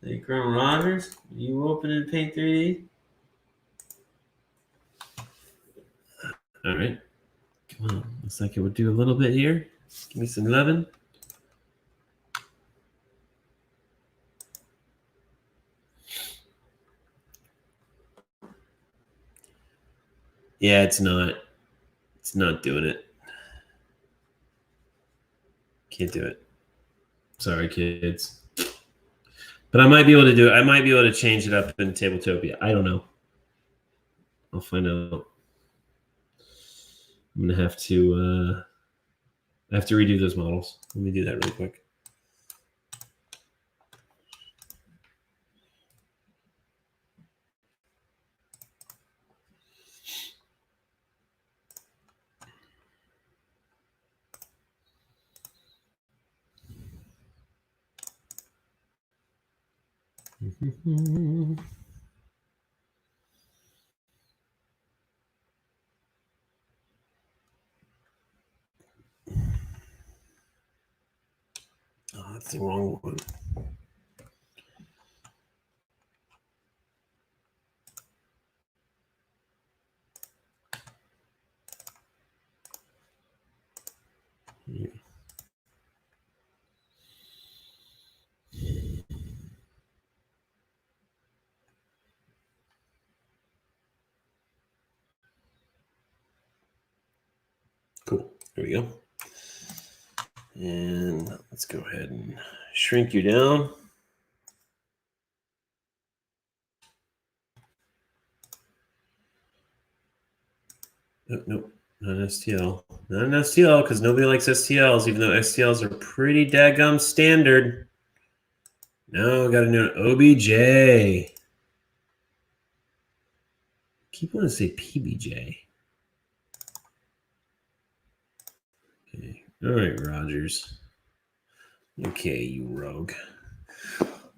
Hey, Colonel Rogers, you open in Paint 3D? All right. Come on. Looks like it would do a little bit here. Give me some 11. Yeah, it's not. It's not doing it. Can't do it. Sorry, kids. But I might be able to do it. I might be able to change it up in Tabletopia. I don't know. I'll find out. I'm gonna have to. I have to redo those models. Let me do that really quick. Oh, that's the wrong one. Yeah. Cool. There we go. And let's go ahead and shrink you down. Nope. Not an STL. Not an STL because nobody likes STLs, even though STLs are pretty daggum standard. Now I got to do an OBJ. Keep wanting to say PBJ. Okay. All right, Rogers. Okay, you rogue.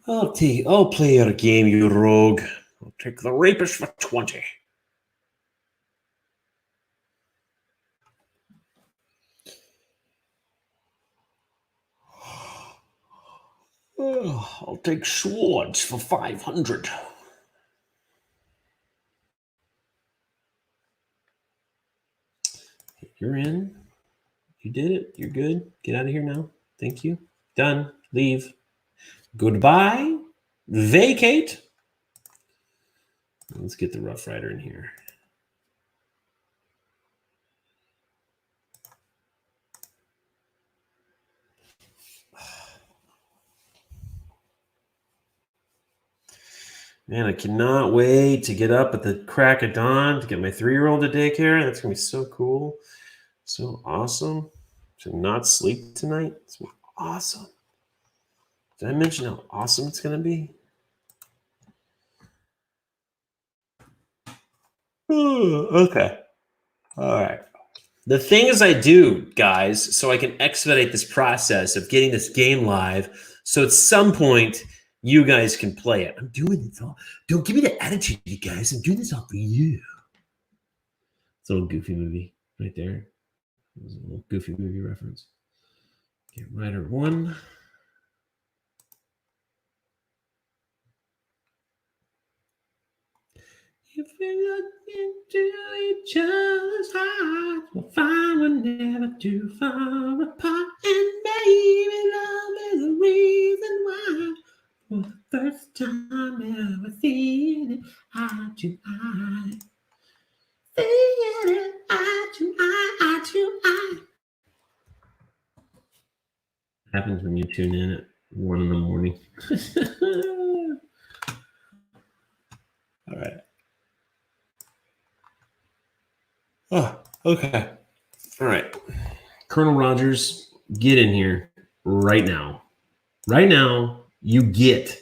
I'll play your game, you rogue. I'll take the rapist for 20. I'll take swords for 500. You're in. You did it. You're good. Get out of here now. Thank you. Done. Leave. Goodbye. Vacate. Let's get the Rough Rider in here. Man, I cannot wait to get up at the crack of dawn to get my 3-year-old to daycare. That's going to be so cool. So awesome. To not sleep tonight. It's gonna be awesome. Did I mention how awesome it's going to be? Okay. All right. The things I do, guys, so I can expedite this process of getting this game live, so at some point you guys can play it. I'm doing this all. Don't give me the attitude, you guys. I'm doing this all for you. It's a little Goofy movie right there. It was a little Goofy movie reference. Okay, Rider 1. If we look into each other's hearts, we'll find we're never too far apart. And maybe love is the reason why, for the first time ever, seeing it eye to eye. Seeing it eye to eye, eye to eye. Happens when you tune in at 1 in the morning. All right. Oh, okay. All right. Colonel Rogers, get in here right now. Right now, you get.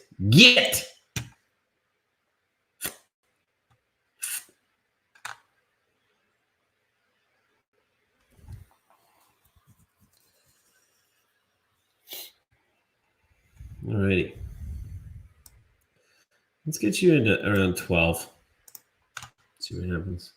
All righty. Let's get you into around 12. See what happens.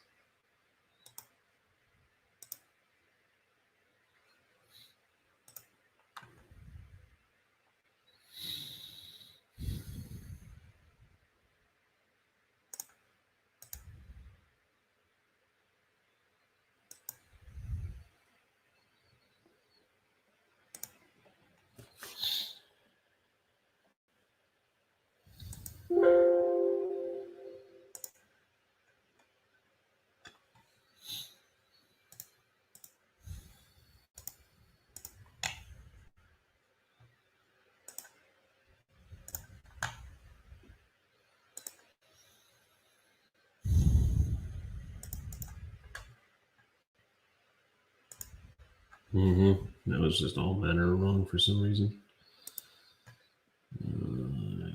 That was just all manner wrong for some reason.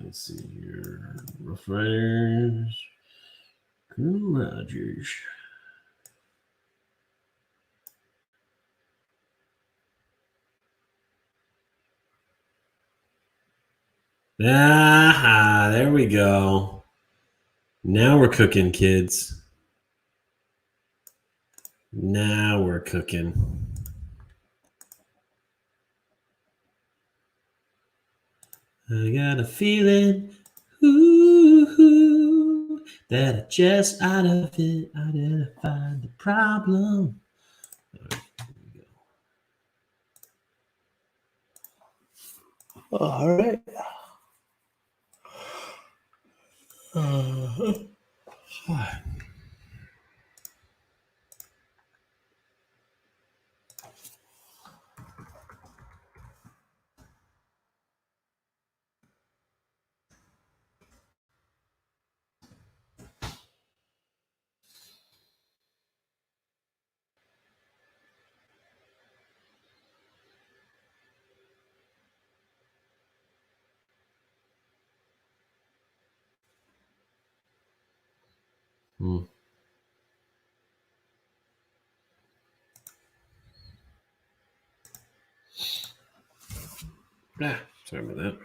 Let's see here. Rough Riders. Rogers. Ah, there we go. Now we're cooking, kids. Now we're cooking. I got a feeling, ooh, that just out of it, I identified the problem. All right. Sorry about that.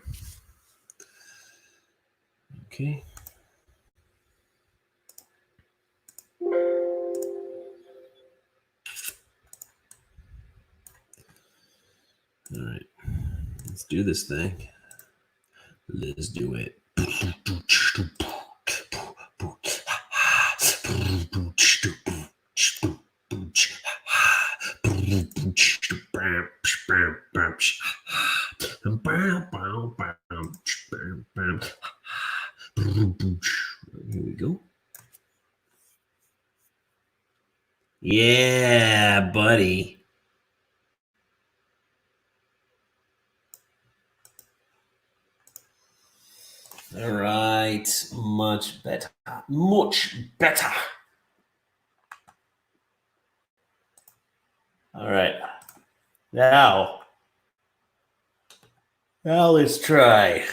Okay. All right. Let's do this thing. Let's do it. Here we go. Yeah, buddy. All right. Much better. Much better. All right. Now let's try.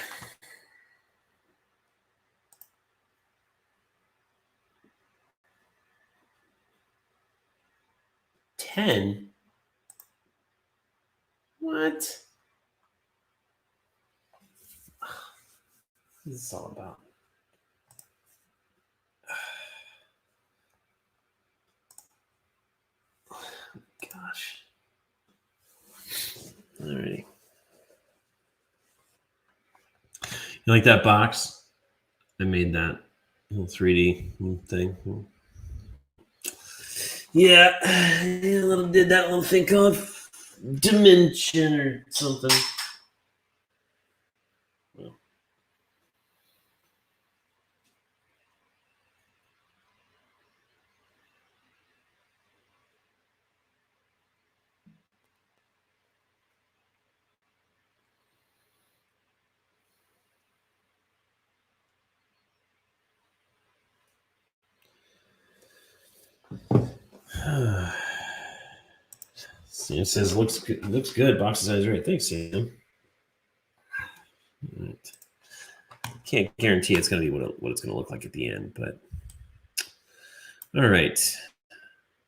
10? What? What is this all about? Gosh. Alrighty. You like that box? I made that little 3D thing. Yeah, did that little thing called dimension or something. Well. Sam says looks good. Box size right. Thanks, Sam. All right. Can't guarantee it's going to be what it's going to look like at the end, but all right.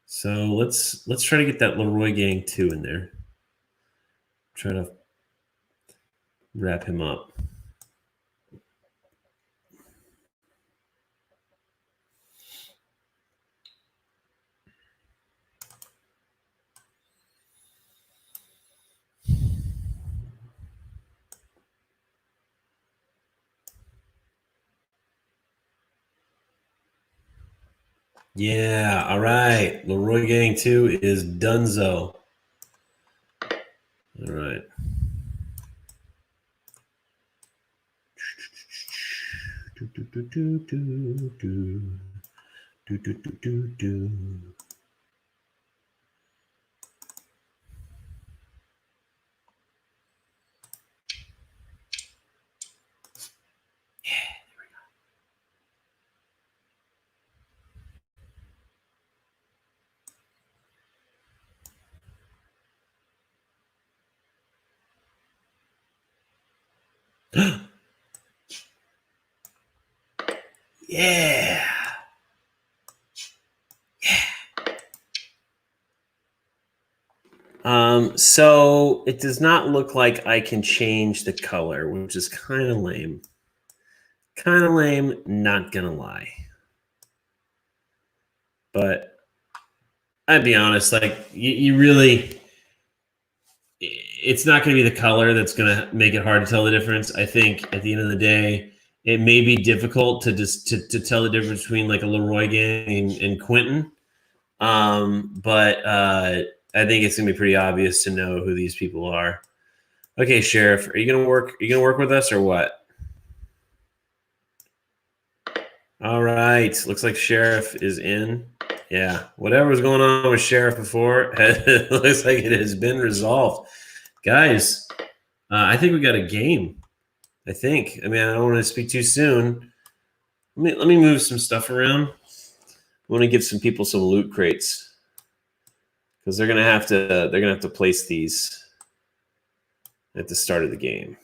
So let's try to get that Leroy Gang 2 in there. Try to wrap him up. Yeah, all right. Leroy Gang 2 is donezo. All right. Yeah. So it does not look like I can change the color, which is kind of lame. Kind of lame, not gonna lie. But I'd be honest, like you really, it's not going to be the color that's going to make it hard to tell the difference. I think at the end of the day, it may be difficult to just to tell the difference between like a Leroy gang and Quentin. But I think it's gonna be pretty obvious to know who these people are. Okay, Sheriff, are you gonna work? Are you gonna work with us or what? All right, looks like Sheriff is in. Yeah, whatever was going on with Sheriff before, it looks like it has been resolved. Guys, I think we got a game. I think. I mean, I don't want to speak too soon. Let me move some stuff around. I want to give some people some loot crates because they're gonna have to place these at the start of the game.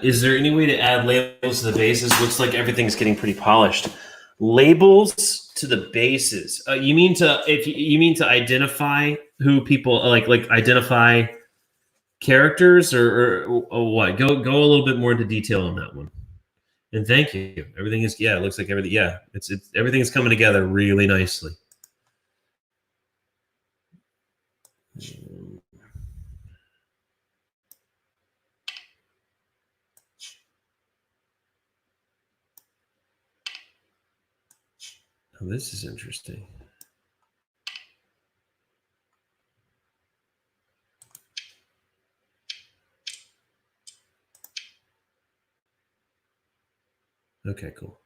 Is there any way to add labels to the bases? Looks like everything's getting pretty polished. Labels to the bases. You mean to identify who people like identify characters or what? Go a little bit more into detail on that one. And thank you. Everything is it looks like everything. Yeah, it's everything is coming together really nicely. Oh, this is interesting. Okay, cool.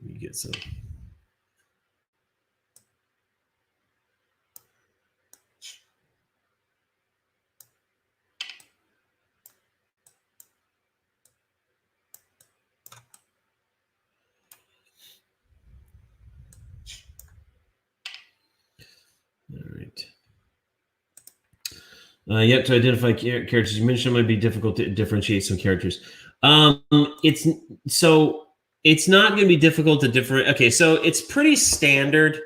You get some. All right. Yep, to identify characters. You mentioned it might be difficult to differentiate some characters. It's not going to be difficult to different. Okay, so it's pretty standard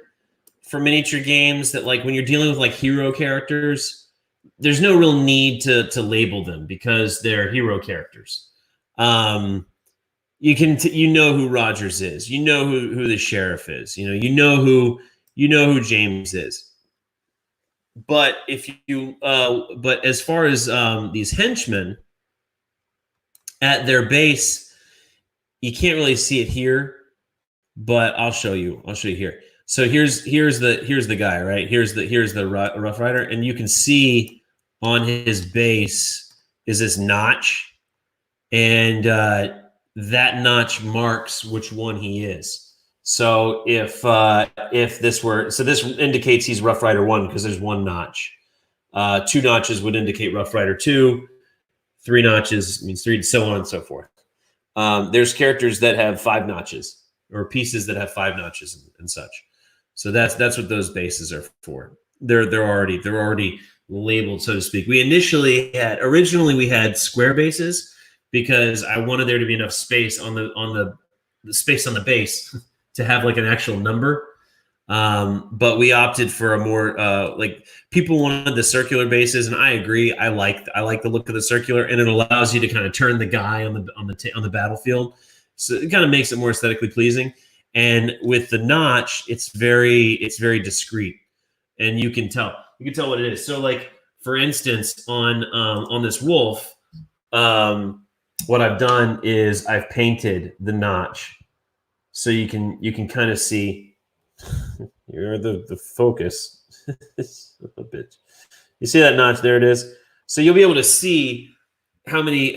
for miniature games that like when you're dealing with like hero characters, there's no real need to label them because they're hero characters. You know who Rogers is. You know who the sheriff is. You know who James is. But but as far as these henchmen at their base, you can't really see it here, but I'll show you. I'll show you here. So here's the guy, right? Here's the Rough Rider, and you can see on his base is this notch, and that notch marks which one he is. So if this indicates he's Rough Rider 1 because there's one notch. 2 notches would indicate Rough Rider 2. 3 notches means 3, so on and so forth. There's characters that have 5 notches or pieces that have 5 notches and such. So that's what those bases are for. They're already labeled, so to speak. Originally we had square bases because I wanted there to be enough space on the space on the base to have like an actual number. But we opted for a more like people wanted the circular bases, and I agree. I like the look of the circular, and it allows you to kind of turn the guy on the battlefield, so it kind of makes it more aesthetically pleasing. And with the notch, it's very discreet, and you can tell what it is. So like for instance, on this wolf, what I've done is I've painted the notch, so you can kind of see. You're the focus. A bit. You see that notch? There it is. So you'll be able to see how many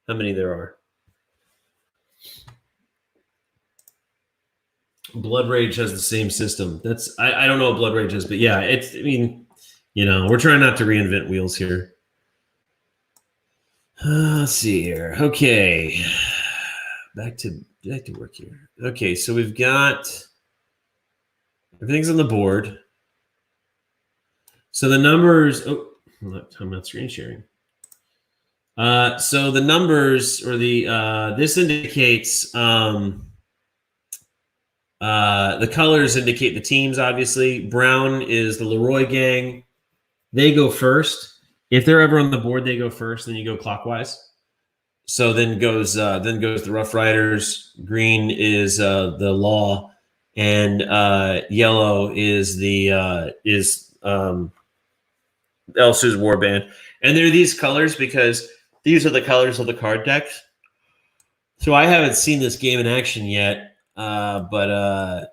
there are. Blood Rage has the same system. That's I don't know what Blood Rage is, but yeah, it's. I mean, we're trying not to reinvent wheels here. Let's see here. Okay, back to work here. Okay, so we've got everything's on the board. So the numbers. Oh, I'm not screen sharing. So the numbers or the this indicates the colors indicate the teams. Obviously, brown is the Leroy gang. They go first. If they're ever on the board, they go first. Then you go clockwise. So then goes the Rough Riders. Green is the Law, and yellow is the Elsa's Warband. And they're these colors because these are the colors of the card decks. So I haven't seen this game in action yet, but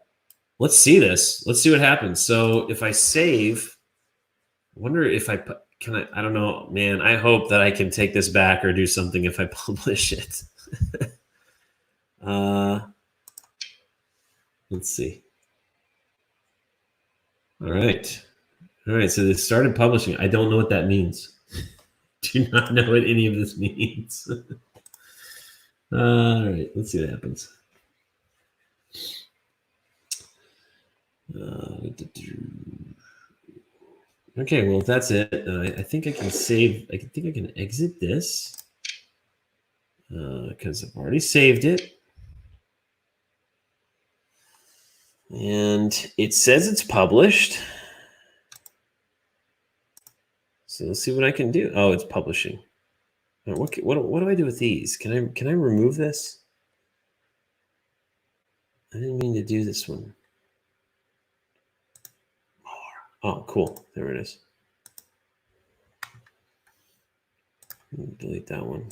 let's see this. Let's see what happens. So if I save, I wonder if I put. Can I don't know, man. I hope that I can take this back or do something if I publish it. Let's see. All right. So they started publishing. I don't know what that means. Do not know what any of this means. All right. Let's see what happens. Okay, well, if that's it, I think I can save. I think I can exit this because I've already saved it. And it says it's published. So let's see what I can do. Oh, it's publishing. What do I do with these? Can I remove this? I didn't mean to do this one. Oh, cool. There it is. Delete that one.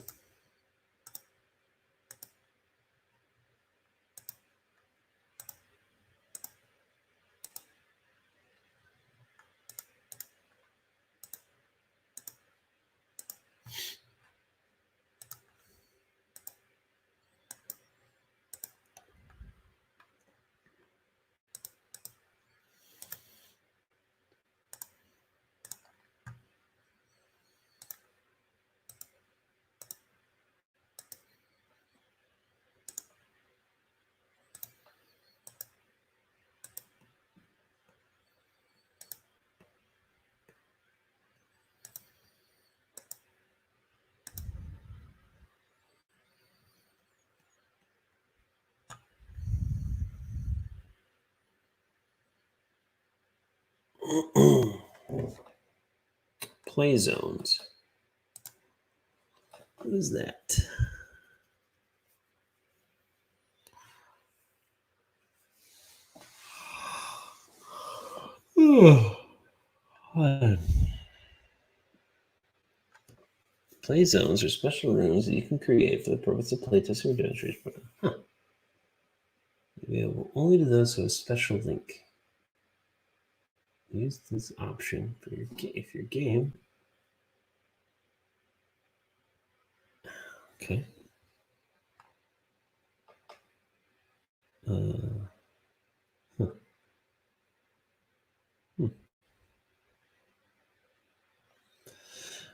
Play zones. What is that? Play zones are special rooms that you can create for the purpose of playtesting or demonstration. Huh. Available only to those who have a special link. Use this option for your game. Okay. Huh.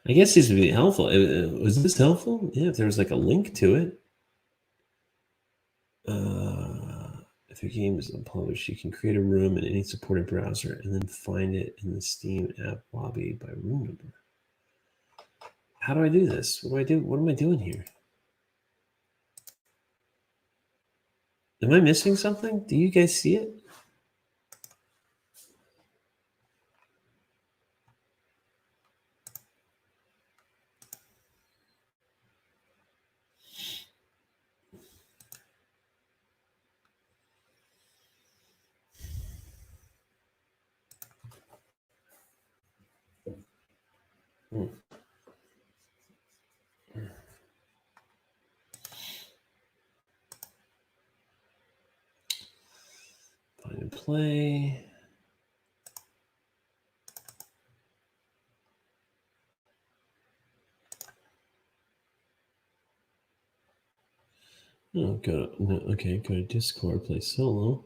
I guess these would be helpful. Was this helpful? Yeah, if there was like a link to it. If your game is unpublished, you can create a room in any supported browser and then find it in the Steam app lobby by room number. How do I do this? What do I do? What am I doing here? Am I missing something? Do you guys see it? play. Oh, okay, go to Discord, play solo.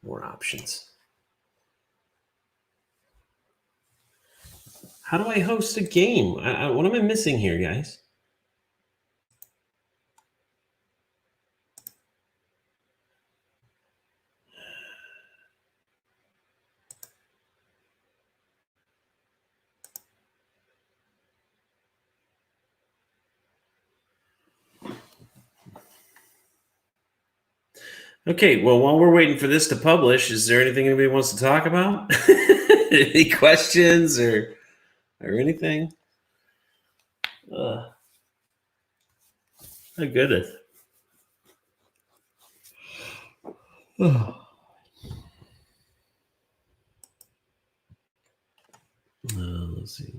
More options. How do I host a game? What am I missing here, guys? Okay, well, while we're waiting for this to publish, is there anything anybody wants to talk about? Any questions or anything? Oh, goodness. Let's see.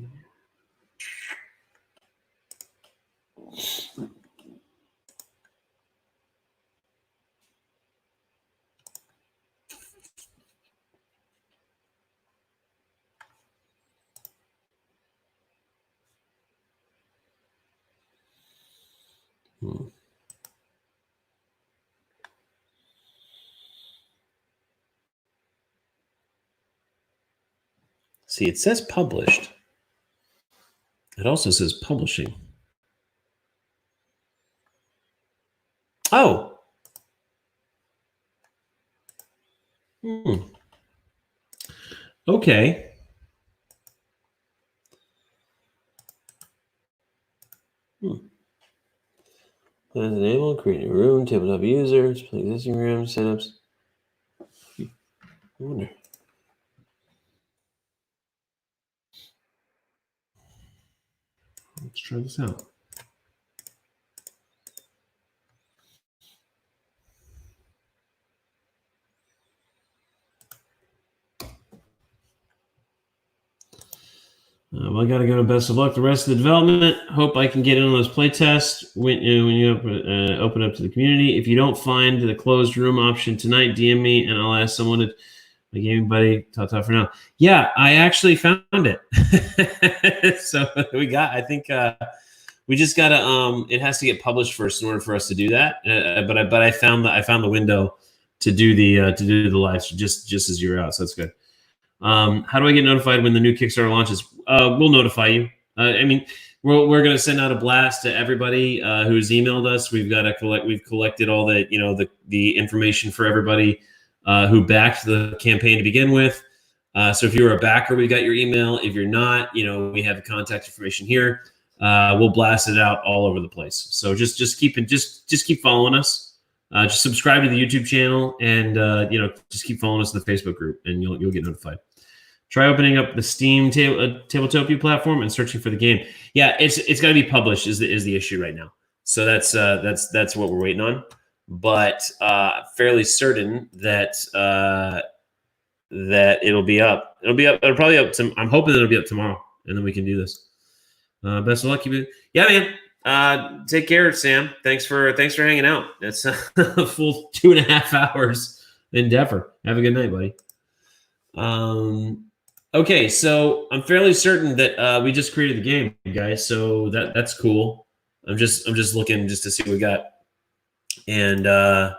See, it says published. It also says publishing. Oh. Okay. Enable, create a room, tabletop users, play existing room, setups. I wonder. Let's try this out. Well, I got to go to best of luck the rest of the development. Hope I can get in on those play tests when you open up to the community. If you don't find the closed room option tonight, DM me and I'll ask someone to. My gaming buddy, ta-ta for now. Yeah, I actually found it. So I think we just gotta. It has to get published first in order for us to do that. But I found the window to do the live just as you're out. So that's good. How do I get notified when the new Kickstarter launches? We'll notify you. I mean, we're going to send out a blast to everybody who's emailed us. We've collected all the information for everybody who backed the campaign to begin with. So if you're a backer, we got your email. If you're not, we have the contact information here. We'll blast it out all over the place. So just keep following us. Just subscribe to the YouTube channel and just keep following us in the Facebook group, and you'll get notified. Try opening up the Steam Tabletopia platform and searching for the game. Yeah, it's got to be published is the issue right now. So that's what we're waiting on. But fairly certain that it'll be up. It'll probably up. I'm hoping it'll be up tomorrow, and then we can do this. Best of luck. Yeah, man. Take care, Sam. Thanks for hanging out. That's a full 2.5 hours endeavor. Have a good night, buddy. Okay, so I'm fairly certain that we just created the game, guys. So that's cool. I'm just looking just to see what we got. And let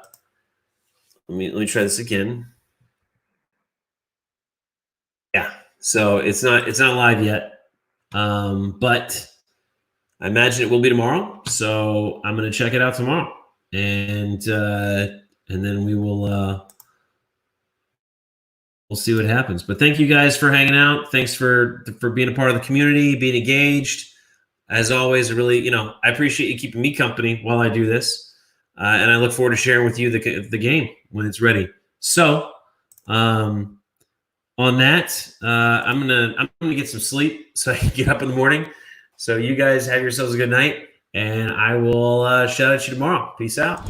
me try this again. Yeah, so it's not live yet, but I imagine it will be tomorrow. So I'm going to check it out tomorrow, and then we'll see what happens. But thank you guys for hanging out. Thanks for being a part of the community, being engaged. As always, really, I appreciate you keeping me company while I do this. And I look forward to sharing with you the game when it's ready. So, on that, I'm gonna get some sleep so I can get up in the morning. So you guys have yourselves a good night, and I will shout at you tomorrow. Peace out.